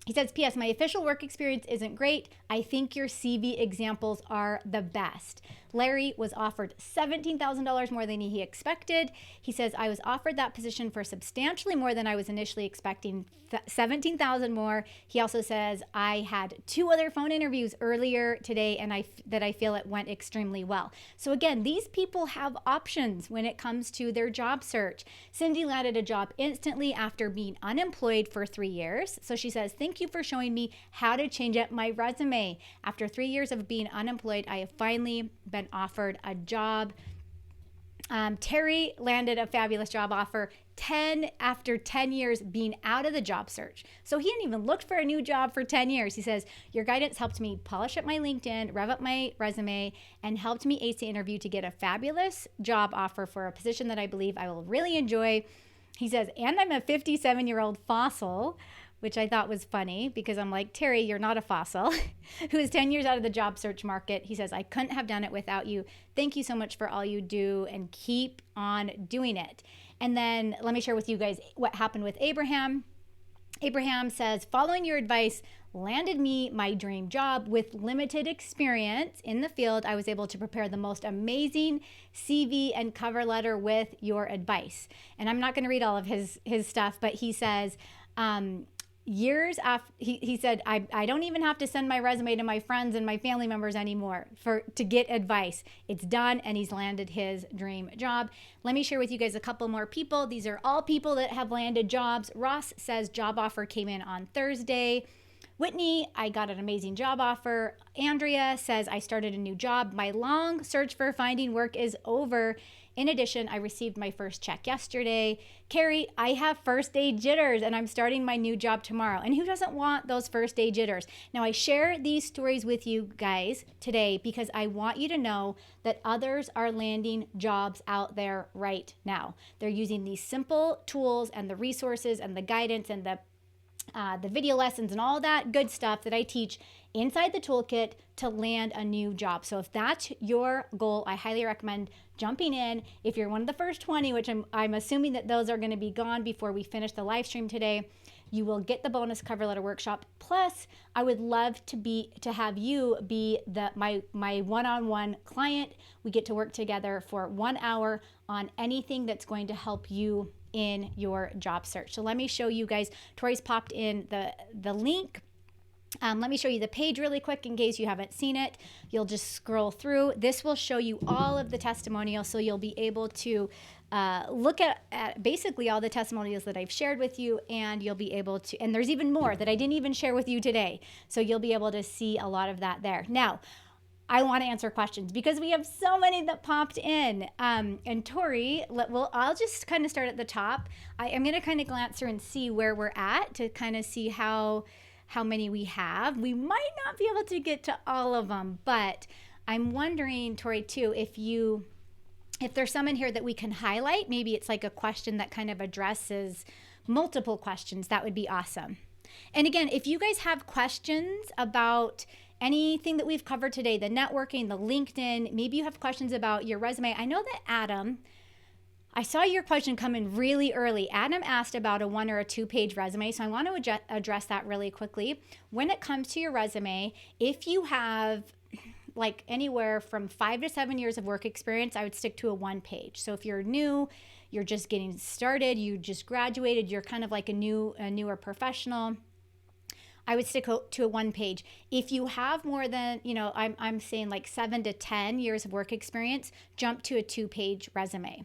He says, P.S. My official work experience isn't great. I think your CV examples are the best. Larry was offered $17,000 more than he expected. He says, I was offered that position for substantially more than I was initially expecting, $17,000 more. He also says, I had 2 other phone interviews earlier today and I feel it went extremely well. So again, these people have options when it comes to their job search. Cindy landed a job instantly after being unemployed for 3 years. So she says, thank you for showing me how to change up my resume. After 3 years of being unemployed, I have finally been offered a job. Terry landed a fabulous job offer after 10 years being out of the job search. So he hadn't even looked for a new job for 10 years. He says, your guidance helped me polish up my LinkedIn, rev up my resume, and helped me ace the interview to get a fabulous job offer for a position that I believe I will really enjoy. He says, and I'm a 57-year-old fossil, which I thought was funny because I'm like, Terry, you're not a fossil, who is 10 years out of the job search market. He says, I couldn't have done it without you. Thank you so much for all you do and keep on doing it. And then let me share with you guys what happened with Abraham. Abraham says, following your advice landed me my dream job with limited experience in the field. I was able to prepare the most amazing CV and cover letter with your advice. And I'm not going to read all of his stuff, but he says, years after he said, I don't even have to send my resume to my friends and my family members anymore to get advice. It's done, and he's landed his dream job. Let me share with you guys a couple more people. These are all people that have landed jobs. Ross says job offer came in on Thursday. Whitney, I got an amazing job offer. Andrea says, I started a new job. My long search for finding work is over. In addition, I received my first check yesterday. Carrie, I have first day jitters and I'm starting my new job tomorrow. And who doesn't want those first day jitters? Now, I share these stories with you guys today because I want you to know that others are landing jobs out there right now. They're using these simple tools and the resources and the guidance and the video lessons and all that good stuff that I teach inside the toolkit to land a new job. So if that's your goal, I highly recommend jumping in. If you're one of the first 20, which I'm assuming that those are going to be gone before we finish the live stream today, you will get the bonus cover letter workshop. Plus, I would love to have you be my one-on-one client. We get to work together for 1 hour on anything that's going to help you in your job search. So let me show you guys. Tori's popped in the link. Let me show you the page really quick in case you haven't seen it. You'll just scroll through. This will show you all of the testimonials, so you'll be able to look at basically all the testimonials that I've shared with you, and you'll be able to, and there's even more that I didn't even share with you today. So you'll be able to see a lot of that there. Now, I want to answer questions because we have so many that popped in. And Tori, I'll just kind of start at the top. I'm going to kind of glance through and see where we're at to kind of see how many we have. We might not be able to get to all of them, but I'm wondering, Tori, too, if there's some in here that we can highlight. Maybe it's like a question that kind of addresses multiple questions. That would be awesome. And again, if you guys have questions about anything that we've covered today, the networking, the LinkedIn, maybe you have questions about your resume. I know that Adam, I saw your question come in really early. Adam asked about a 1 or a 2 page resume. So I want to address that really quickly. When it comes to your resume, if you have like anywhere from 5 to 7 years of work experience, I would stick to a 1 page. So if you're new, you're just getting started, you just graduated, you're kind of like a newer professional, I would stick to a 1 page. If you have more than, I'm saying like 7 to 10 years of work experience, jump to a 2 page resume.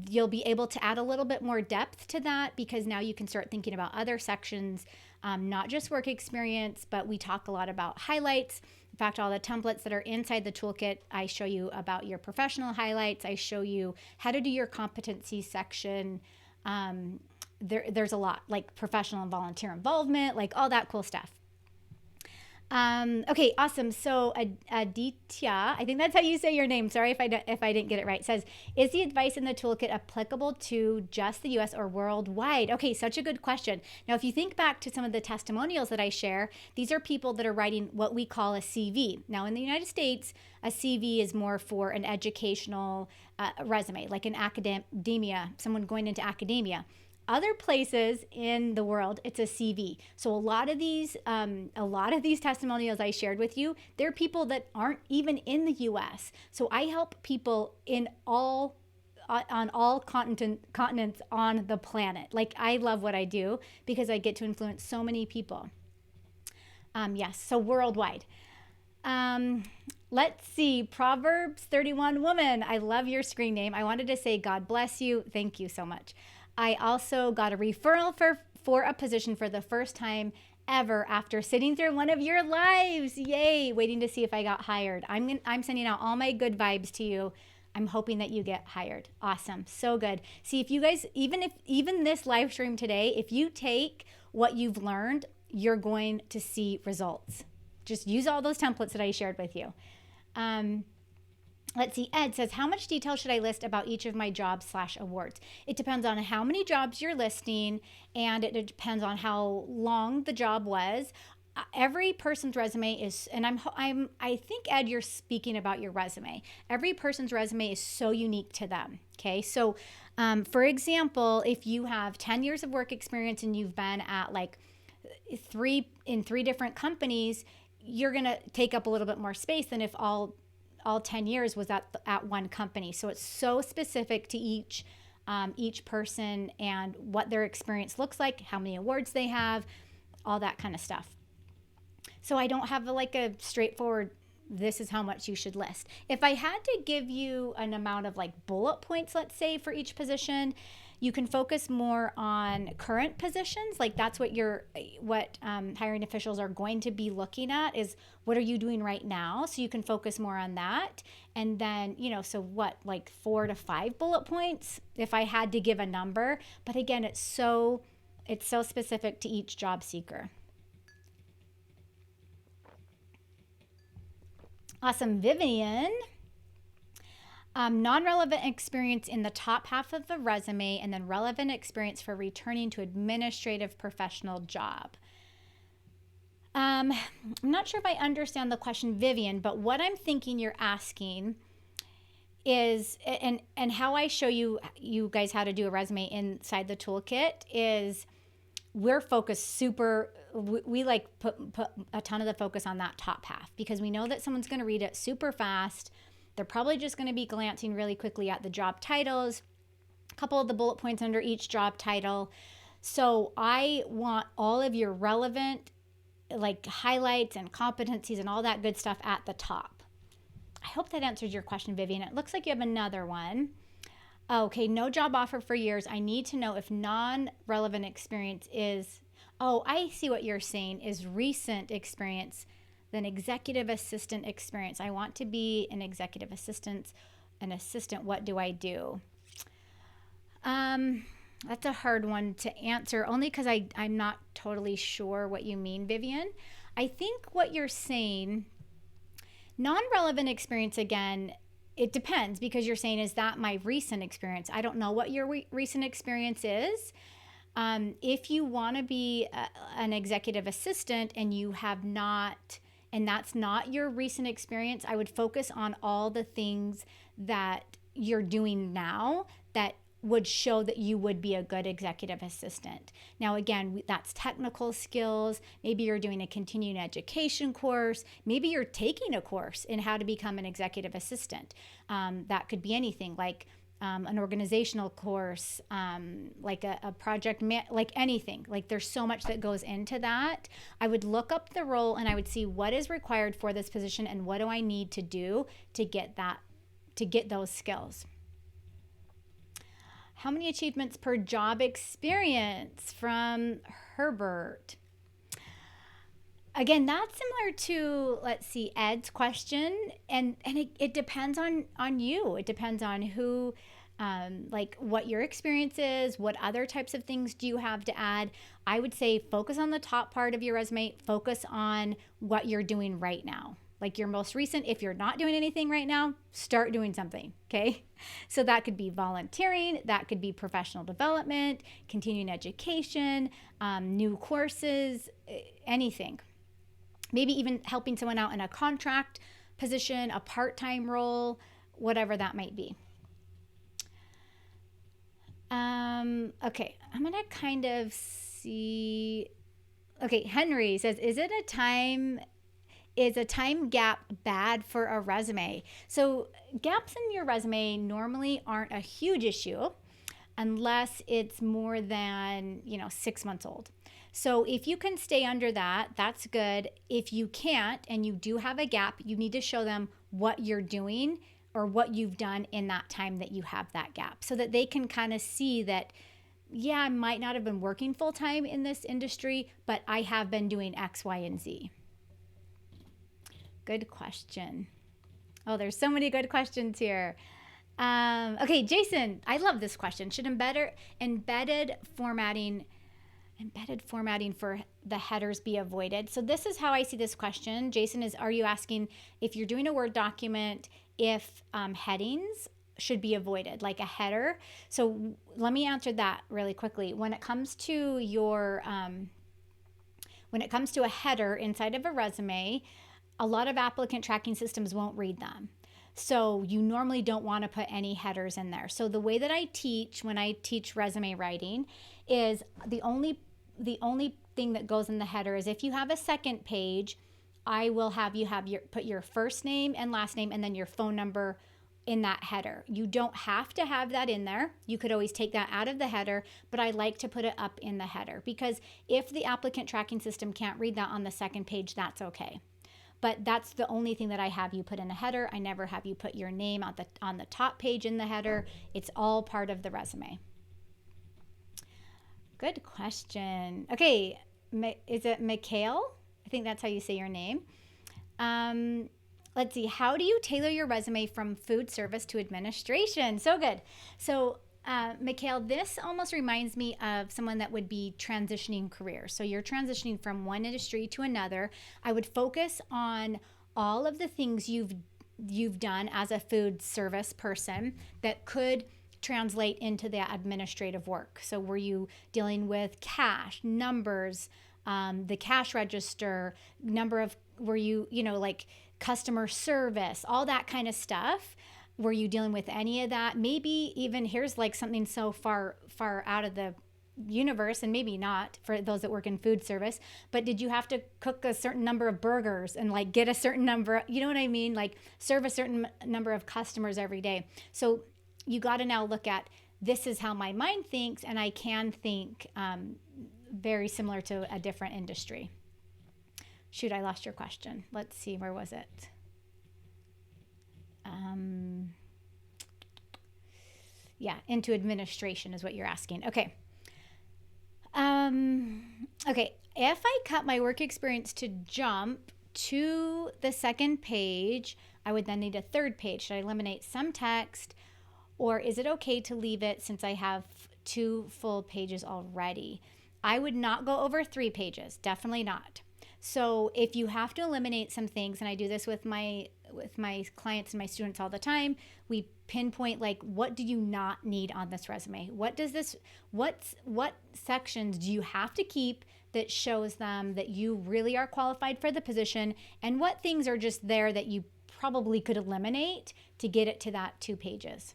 You'll be able to add a little bit more depth to that because now you can start thinking about other sections, not just work experience, but we talk a lot about highlights. In fact, all the templates that are inside the toolkit, I show you about your professional highlights. I show you how to do your competency section. There's a lot like professional and volunteer involvement, like all that cool stuff. Okay, awesome. So Aditya, I think that's how you say your name. Sorry if I didn't get it right. Says, is the advice in the toolkit applicable to just the US or worldwide? Okay, such a good question. Now, if you think back to some of the testimonials that I share, these are people that are writing what we call a CV. Now, in the United States, a CV is more for an educational resume, like an academia, someone going into academia. Other places in the world, it's a CV. So a lot of these testimonials I shared with you, they're people that aren't even in the U.S. So I help people in all on all continents on the planet. Like, I love what I do because I get to influence so many people. Yes, so worldwide. Let's see. Proverbs 31 woman. I love your screen name. I wanted to say God bless you. Thank you so much. I also got a referral for a position for the first time ever after sitting through one of your lives. Yay. Waiting to see if I got hired. I'm sending out all my good vibes to you. I'm hoping that you get hired. Awesome. So good. See, if you guys, even this live stream today, if you take what you've learned, you're going to see results. Just use all those templates that I shared with you. Let's see. Ed says, how much detail should I list about each of my jobs/awards? It depends on how many jobs you're listing, and it depends on how long the job was. Every person's resume is, and I think, Ed, you're speaking about your resume. Every person's resume is so unique to them. Okay. So, for example, if you have 10 years of work experience and you've been at like three different companies, you're going to take up a little bit more space than if all 10 years was at one company. So it's so specific to each person and what their experience looks like, how many awards they have, all that kind of stuff. So I don't have a straightforward, this is how much you should list. If I had to give you an amount of like bullet points, let's say, for each position, you can focus more on current positions. Like, that's what hiring officials are going to be looking at, is what are you doing right now? So you can focus more on that. And then, so what, like 4 to 5 bullet points if I had to give a number. But again, it's so specific to each job seeker. Awesome. Vivian. Non-relevant experience in the top half of the resume, and then relevant experience for returning to administrative professional job. I'm not sure if I understand the question, Vivian, but what I'm thinking you're asking is, and how I show you guys how to do a resume inside the toolkit is, we're focused we like put a ton of the focus on that top half, because we know that someone's going to read it super fast. They're probably just going to be glancing really quickly at the job titles, a couple of the bullet points under each job title. So I want all of your relevant like highlights and competencies and all that good stuff at the top. I hope that answers your question, Vivian. It looks like you have another one. Okay, no job offer for years. I need to know if non-relevant experience is, I see what you're saying, is recent experience than executive assistant experience. I want to be an executive assistant. What do I do? That's a hard one to answer, only because I'm not totally sure what you mean, Vivian. I think what you're saying, non-relevant experience, again, it depends, because you're saying, is that my recent experience? I don't know what your recent experience is. If you want to be an executive assistant and you have not, and that's not your recent experience, I would focus on all the things that you're doing now that would show that you would be a good executive assistant. Now, again, that's technical skills. Maybe you're doing a continuing education course. Maybe you're taking a course in how to become an executive assistant. That could be anything, like an organizational course, like a project, like anything. Like, there's so much that goes into that. I would look up the role and I would see what is required for this position and what do I need to do to get those skills. How many achievements per job experience, from Herbert? Again, that's similar to, let's see, Ed's question. And it depends on you. It depends on who, like what your experience is, what other types of things do you have to add. I would say focus on the top part of your resume, focus on what you're doing right now. Like your most recent, if you're not doing anything right now, start doing something, okay? So that could be volunteering, that could be professional development, continuing education, new courses, anything. Maybe even helping someone out in a contract position, a part-time role, whatever that might be. Okay, I'm gonna kind of see. Okay, Henry says, is a time gap bad for a resume? So gaps in your resume normally aren't a huge issue unless it's more than 6 months old. So if you can stay under that, that's good. If you can't and you do have a gap, you need to show them what you're doing or what you've done in that time that you have that gap, so that they can kind of see that, yeah, I might not have been working full time in this industry, but I have been doing X, Y, and Z. Good question. Oh, there's so many good questions here. Okay, Jason, I love this question. Should embedded formatting for the headers be avoided? So this is how I see this question. Jason, are you asking if you're doing a Word document, if headings should be avoided, like a header? So let me answer that really quickly. When it comes to a header inside of a resume, a lot of applicant tracking systems won't read them. So you normally don't want to put any headers in there. So the way that I teach when I teach resume writing is the only thing that goes in the header is if you have a second page, I will have you put your first name and last name and then your phone number in that header. You don't have to have that in there. You could always take that out of the header, but I like to put it up in the header because if the applicant tracking system can't read that on the second page, that's okay. But that's the only thing that I have you put in a header. I never have you put your name on the top page in the header. It's all part of the resume. Good question. Okay, is it Mikhail? I think that's how you say your name. Let's see. How do you tailor your resume from food service to administration? So good. So Mikhail, this almost reminds me of someone that would be transitioning careers. So you're transitioning from one industry to another. I would focus on all of the things you've done as a food service person that could translate into the administrative work. So were you dealing with cash, numbers, the cash register, were you, like customer service, all that kind of stuff? Were you dealing with any of that? Maybe even here's like something so far out of the universe, and maybe not for those that work in food service, but did you have to cook a certain number of burgers and like get a certain number, you know what I mean? Like serve a certain number of customers every day. So you got to now look at, this is how my mind thinks, and I can think very similar to a different industry. Shoot, I lost your question. Let's see, where was it? Yeah, into administration is what you're asking. Okay. Okay, if I cut my work experience to jump to the second page, I would then need a third page. Should I eliminate some text, or is it okay to leave it since I have 2 full pages already? I would not go over 3 pages, definitely not. So if you have to eliminate some things, and I do this with my clients and my students all the time, we pinpoint like, what do you not need on this resume? What sections do you have to keep that shows them that you really are qualified for the position, and what things are just there that you probably could eliminate to get it to that 2 pages?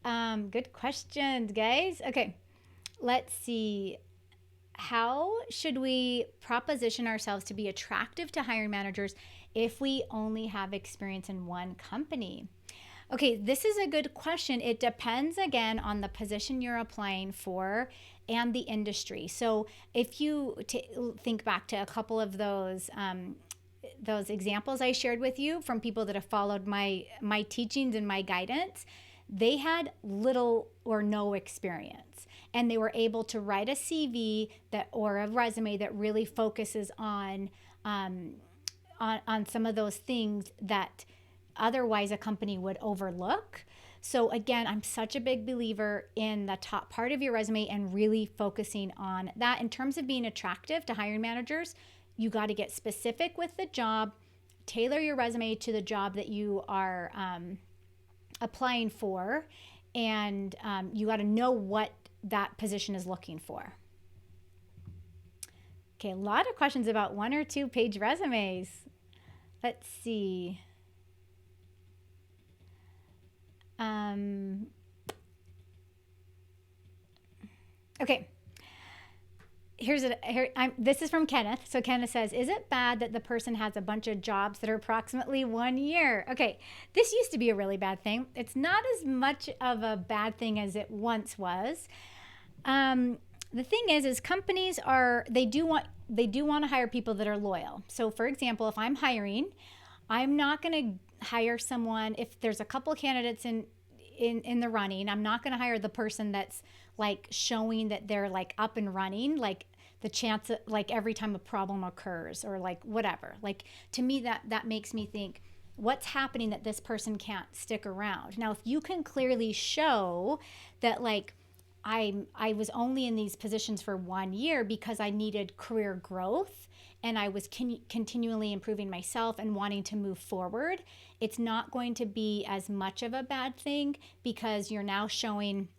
Good questions, guys. Okay, let's see. How should we proposition ourselves to be attractive to hiring managers if we only have experience in one company? Okay, this is a good question. It depends again on the position you're applying for and the industry. So if you think back to a couple of those examples I shared with you from people that have followed my teachings and my guidance, they had little or no experience, and they were able to write a CV or a resume that really focuses on some of those things that otherwise a company would overlook. So again, I'm such a big believer in the top part of your resume and really focusing on that. In terms of being attractive to hiring managers, you got to get specific with the job, tailor your resume to the job that you are applying for, and you got to know what that position is looking for. Okay, a lot of questions about 1 or 2 page resumes. Let's see. Okay. This is from Kenneth. So Kenneth says, is it bad that the person has a bunch of jobs that are approximately 1 year? Okay, this used to be a really bad thing. It's not as much of a bad thing as it once was. The thing is companies want to hire people that are loyal. So for example, if I'm hiring, I'm not going to hire someone if there's a couple candidates in the running. I'm not going to hire the person that's like showing that they're like up and running, like the chance of, like every time a problem occurs or like whatever. Like to me that makes me think, what's happening that this person can't stick around. Now if you can clearly show that like I was only in these positions for 1 year because I needed career growth and I was continually improving myself and wanting to move forward, it's not going to be as much of a bad thing because you're now showing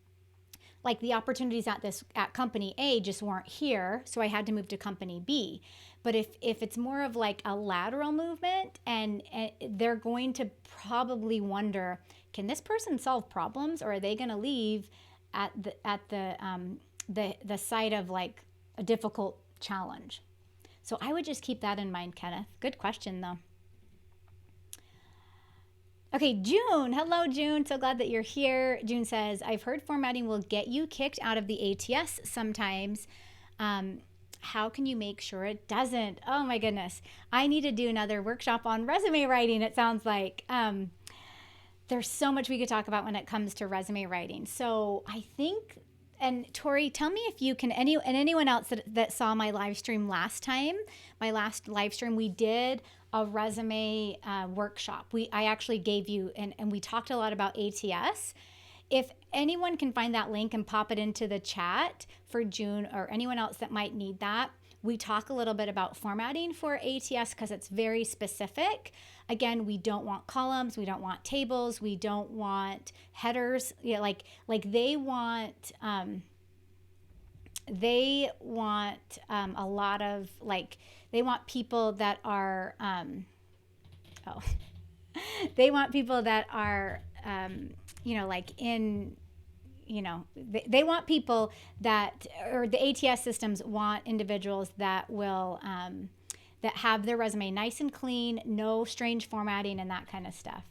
like the opportunities at company A just weren't here, so I had to move to company B. But if it's more of like a lateral movement and they're going to probably wonder, can this person solve problems or are they going to leave at the site of like a difficult challenge? So I would just keep that in mind, Kenneth. Good question though. Okay, June. Hello, June. So glad that you're here. June says, I've heard formatting will get you kicked out of the ATS sometimes. How can you make sure it doesn't? Oh my goodness. I need to do another workshop on resume writing, it sounds like. There's so much we could talk about when it comes to resume writing. So I think, and Tori, tell me if you can, anyone else that saw my live stream last time, my last live stream, we did a resume workshop. I actually gave you, and we talked a lot about ATS. If anyone can find that link and pop it into the chat for June or anyone else that might need that, we talk a little bit about formatting for ATS because it's very specific. Again, we don't want columns, we don't want tables, we don't want headers. Yeah, like they want a lot of like they want people that are they want people that are like in they want people that, or the ATS systems want individuals that will that have their resume nice and clean, no strange formatting and that kind of stuff.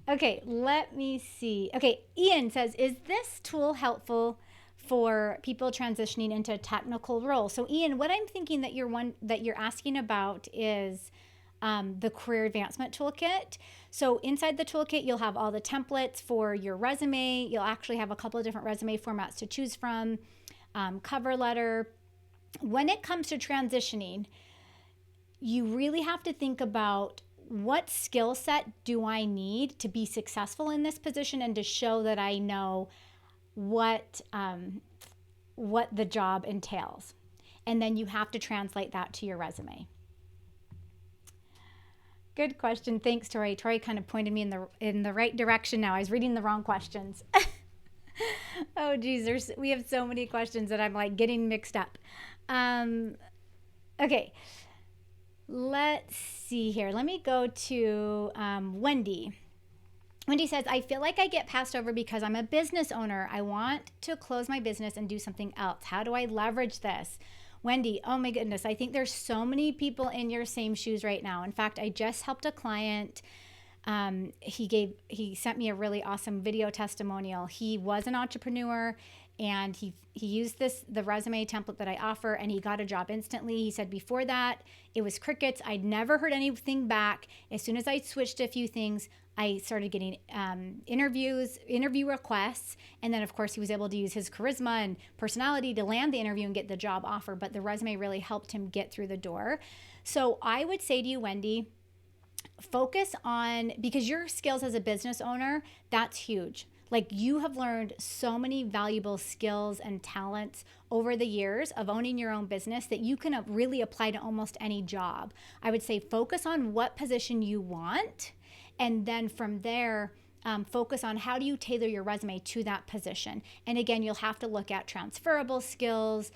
Okay, let me see. Okay, Ian says, is this tool helpful for people transitioning into a technical role? So Ian, what I'm thinking that you're asking about is the career advancement toolkit. So inside the toolkit, you'll have all the templates for your resume. You'll actually have a couple of different resume formats to choose from, cover letter. When it comes to transitioning, you really have to think about what skill set do I need to be successful in this position and to show that I know what the job entails. And then you have to translate that to your resume. Good question. Thanks, Tori. Tori kind of pointed me in the right direction now. I was reading the wrong questions. Oh, geez. We have so many questions that I'm like getting mixed up. Okay. Let's see here. Let me go to Wendy. Wendy says, I feel like I get passed over because I'm a business owner. I want to close my business and do something else. How do I leverage this? Wendy, oh my goodness, I think there's so many people in your same shoes right now. In fact, I just helped a client. He sent me a really awesome video testimonial. He was an entrepreneur and he used the resume template that I offer and he got a job instantly. He said before that, it was crickets. I'd never heard anything back. As soon as I switched a few things, I started getting interview requests. And then, of course, he was able to use his charisma and personality to land the interview and get the job offer. But the resume really helped him get through the door. So I would say to you, Wendy, focus on, because your skills as a business owner, that's huge. Like you have learned so many valuable skills and talents over the years of owning your own business that you can really apply to almost any job. I would say focus on what position you want. And then from there, focus on how do you tailor your resume to that position. And again, you'll have to look at transferable skills.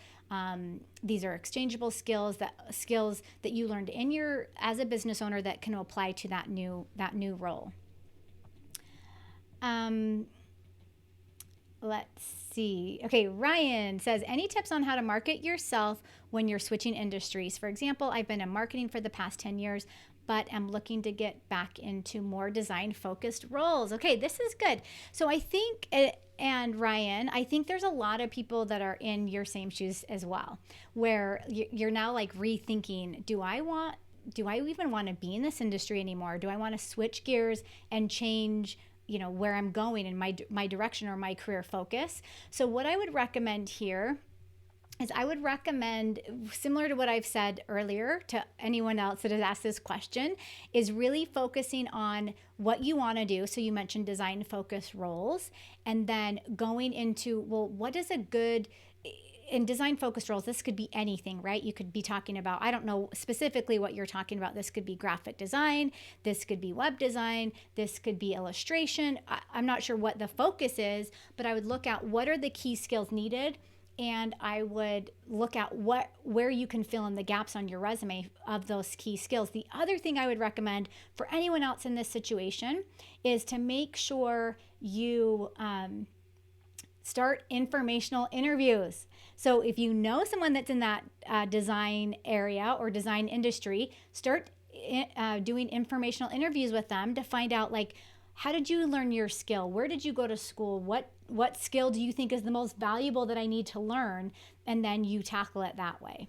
These are exchangeable skills that you learned as a business owner that can apply to that new role. Let's see. Okay, Ryan says, any tips on how to market yourself when you're switching industries? For example, I've been in marketing for the past 10 years, but I'm looking to get back into more design focused roles. Okay, this is good. So I think, and Ryan, I think there's a lot of people that are in your same shoes as well, where you're now like rethinking, do I even want to be in this industry anymore? Do I want to switch gears and change, where I'm going in my direction or my career focus? So what I would recommend here is I would recommend, similar to what I've said earlier to anyone else that has asked this question, is really focusing on what you want to do. So you mentioned design focused roles, and then going into, well, what is a good, in design focused roles, this could be anything, right? You could be talking about, I don't know specifically what you're talking about. This could be graphic design. This could be web design. This could be illustration. I'm not sure what the focus is, but I would look at what are the key skills needed. And I would look at where you can fill in the gaps on your resume of those key skills. The other thing I would recommend for anyone else in this situation is to make sure you start informational interviews. So if you know someone that's in that design area or design industry, start doing informational interviews with them to find out, like, how did you learn your skill? Where did you go to school? What skill do you think is the most valuable that I need to learn? And then you tackle it that way.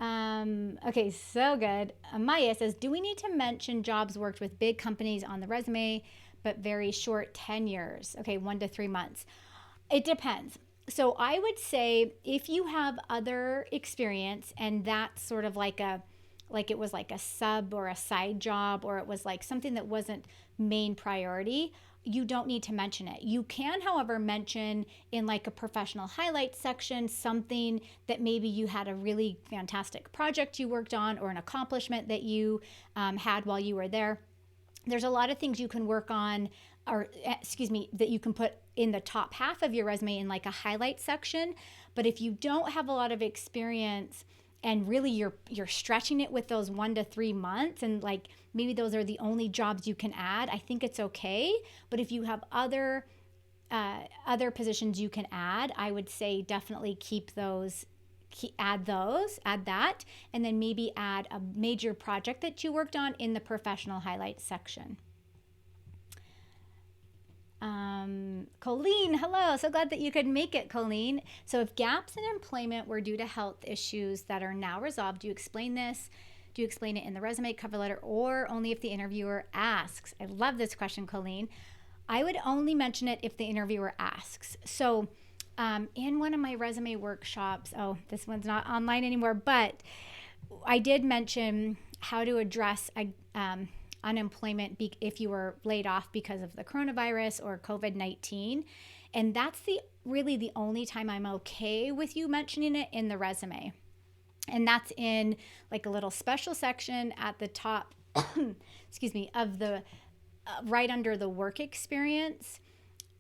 Okay, so good. Maya says, do we need to mention jobs worked with big companies on the resume, but very short tenures? Okay, 1 to 3 months. It depends. So I would say if you have other experience and that's sort of like it was like a sub or a side job, or it was like something that wasn't main priority, you don't need to mention it. You can, however, mention in like a professional highlights section something that maybe you had a really fantastic project you worked on or an accomplishment that you had while you were there. There's a lot of things you can work on, or that you can put in the top half of your resume in like a highlight section. But if you don't have a lot of experience and really you're stretching it with those 1 to 3 months, and like maybe those are the only jobs you can add, I think it's okay. But if you have other positions you can add, I would say definitely add that, and then maybe add a major project that you worked on in the professional highlights section. Colleen, hello. So glad that you could make it, Colleen. So if gaps in employment were due to health issues that are now resolved, do you explain this? Do you explain it in the resume, cover letter, or only if the interviewer asks? I love this question, Colleen. I would only mention it if the interviewer asks. So in one of my resume workshops, this one's not online anymore, but I did mention how to address unemployment if you were laid off because of the coronavirus or COVID-19. And that's really the only time I'm okay with you mentioning it in the resume. And that's in like a little special section at the top, of the right under the work experience.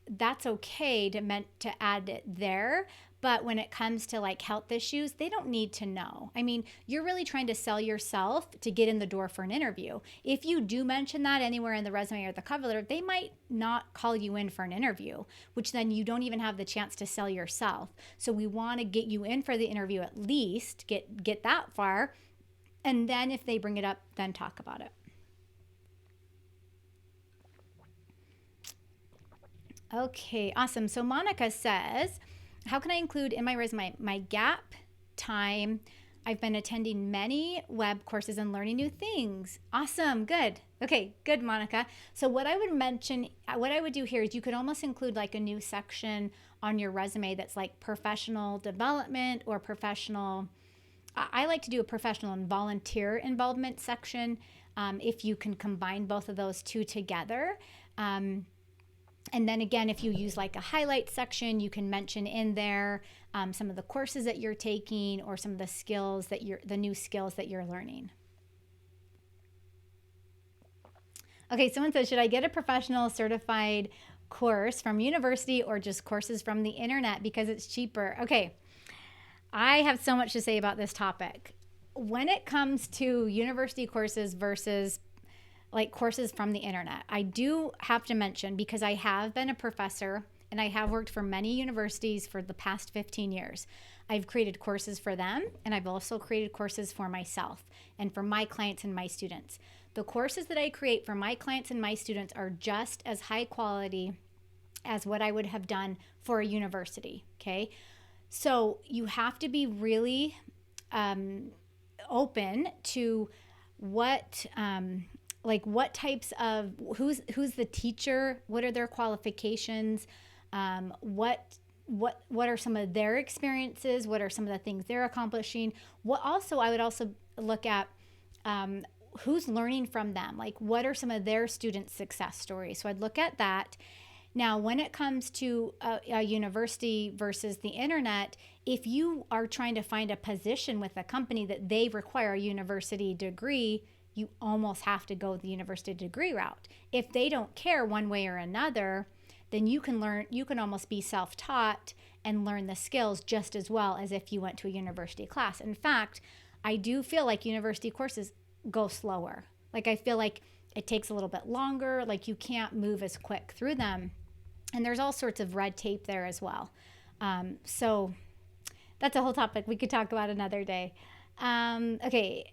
That's okay to add it there. But when it comes to like health issues, they don't need to know. I mean, you're really trying to sell yourself to get in the door for an interview. If you do mention that anywhere in the resume or the cover letter, they might not call you in for an interview, which then you don't even have the chance to sell yourself. So we want to get you in for the interview, at least get that far. And then if they bring it up, then talk about it. Okay, awesome. So Monica says, how can I include in my resume my gap time? I've been attending many web courses and learning new things. Awesome, good. Okay, good, Monica. So what I would do here is you could almost include like a new section on your resume that's like professional development or professional. I like to do a professional and volunteer involvement section if you can combine both of those two together. And then again, if you use like a highlight section, you can mention in there some of the courses that you're taking or some of the new skills that you're learning. Okay, someone says, should I get a professional certified course from university or just courses from the internet because it's cheaper? Okay, I have so much to say about this topic. When it comes to university courses versus like courses from the internet. I do have to mention, because I have been a professor and I have worked for many universities for the past 15 years. I've created courses for them, and I've also created courses for myself and for my clients and my students. The courses that I create for my clients and my students are just as high quality as what I would have done for a university, okay? So you have to be really open to what what types of, who's the teacher, what are their qualifications, what are some of their experiences, what are some of the things they're accomplishing. I would also look at who's learning from them, like what are some of their students' success stories. So I'd look at that. Now, when it comes to a university versus the internet, if you are trying to find a position with a company that they require a university degree, you almost have to go the university degree route. If they don't care one way or another, then you can almost be self-taught and learn the skills just as well as if you went to a university class. In fact, I do feel like university courses go slower. Like I feel like it takes a little bit longer, like you can't move as quick through them. And there's all sorts of red tape there as well. So that's a whole topic we could talk about another day. Okay.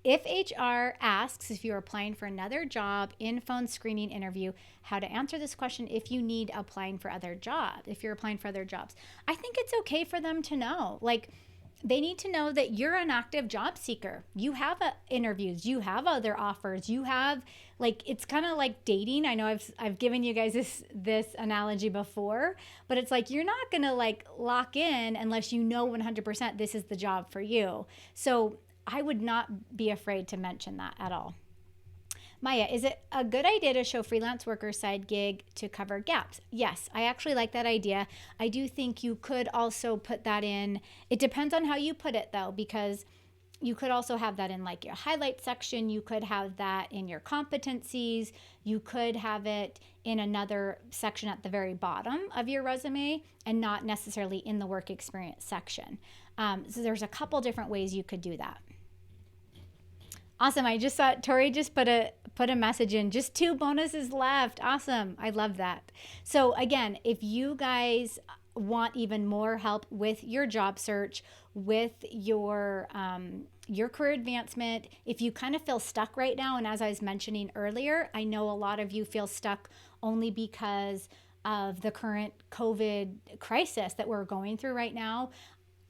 If HR asks if you're applying for another job in phone screening interview, how to answer this question if you need applying for other jobs, if you're applying for other jobs. I think it's okay for them to know. Like, they need to know that you're an active job seeker. You have interviews, you have other offers, you have, like, it's kind of like dating. I know I've given you guys this analogy before, but it's like you're not gonna like lock in unless you know 100% this is the job for you. So I would not be afraid to mention that at all. Maya, is it a good idea to show freelance worker side gig to cover gaps? Yes, I actually like that idea. I do think you could also put that in. It depends on how you put it though, because you could also have that in like your highlight section. You could have that in your competencies. You could have it in another section at the very bottom of your resume and not necessarily in the work experience section. So there's a couple different ways you could do that. Awesome. I just saw Tori just put a message in. Just 2 bonuses left. Awesome. I love that. So again, if you guys want even more help with your job search, with your career advancement, if you kind of feel stuck right now, and as I was mentioning earlier, I know a lot of you feel stuck only because of the current COVID crisis that we're going through right now.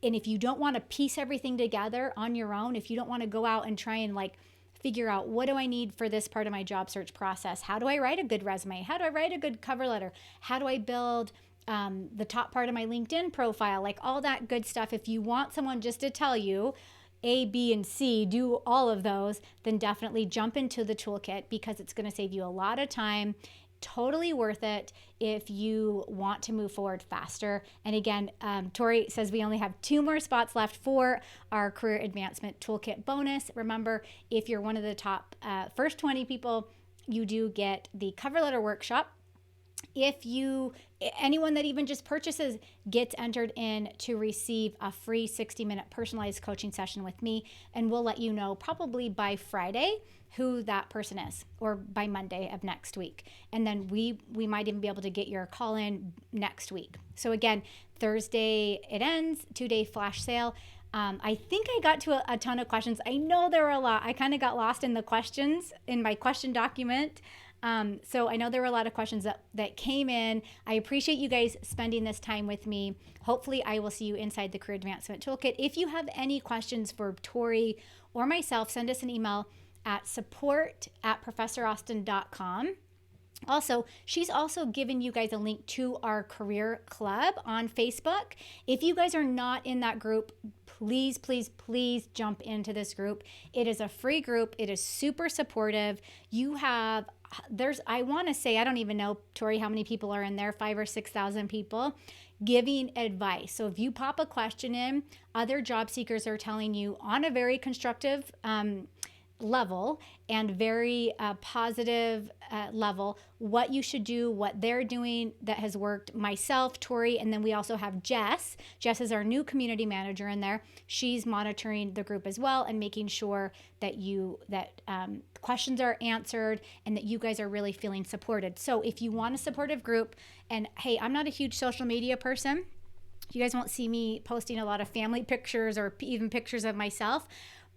And if you don't want to piece everything together on your own, if you don't want to go out and try and like figure out what do I need for this part of my job search process? How do I write a good resume? How do I write a good cover letter? How do I build the top part of my LinkedIn profile? Like all that good stuff. If you want someone just to tell you A, B, and C, do all of those, then definitely jump into the toolkit because it's going to save you a lot of time. Totally worth it if you want to move forward faster. And again, Tori says we only have 2 more spots left for our career advancement toolkit bonus. Remember, if you're one of the top first 20 people, you do get the cover letter workshop. Anyone that even just purchases gets entered in to receive a free 60-minute personalized coaching session with me, and we'll let you know probably by Friday who that person is, or by Monday of next week. And then we might even be able to get your call in next week. So again, Thursday it ends, 2-day flash sale. I think I got to a ton of questions. I know there were a lot. I kind of got lost in the questions in my question document. So I know there were a lot of questions that came in. I appreciate you guys spending this time with me. Hopefully I will see you inside the Career Advancement Toolkit. If you have any questions for Tori or myself, send us an email at support@professoroustin.com. Also, she's also given you guys a link to our career club on Facebook. If you guys are not in that group, please, please, please jump into this group. It is a free group. It is super supportive. I want to say, I don't even know, Tori, how many people are in there, 5,000 or 6,000 people giving advice. So if you pop a question in, other job seekers are telling you on a very constructive level and very positive level what you should do, what they're doing that has worked. Myself, Tori, and then we also have Jess. Jess is our new community manager in there. She's monitoring the group as well and making sure that questions are answered and that you guys are really feeling supported. So if you want a supportive group, and hey, I'm not a huge social media person. You guys won't see me posting a lot of family pictures or even pictures of myself,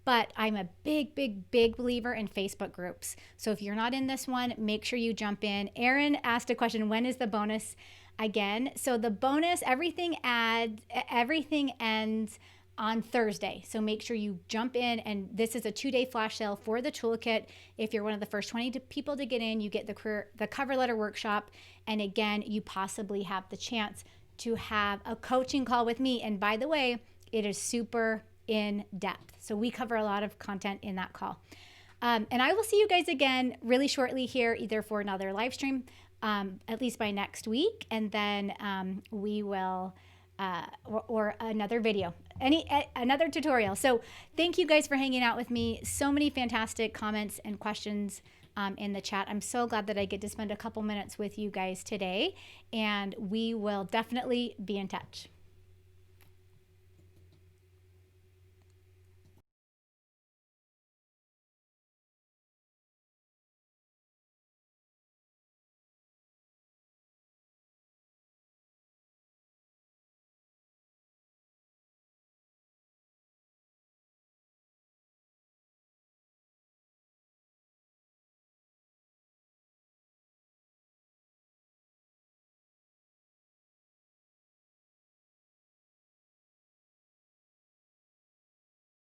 but I'm a big, big, big believer in Facebook groups. So if you're not in this one, make sure you jump in. Aaron asked a question, when is the bonus again? So the bonus, everything ends on Thursday. So make sure you jump in, and this is a 2-day flash sale for the toolkit. If you're one of the first 20 people to get in, you get the cover letter workshop. And again, you possibly have the chance to have a coaching call with me. And by the way, it is super in depth. So we cover a lot of content in that call. And I will see you guys again really shortly here, either for another live stream, at least by next week. And then we will, or another video, another tutorial. So thank you guys for hanging out with me. So many fantastic comments and questions in the chat. I'm so glad that I get to spend a couple minutes with you guys today, and we will definitely be in touch.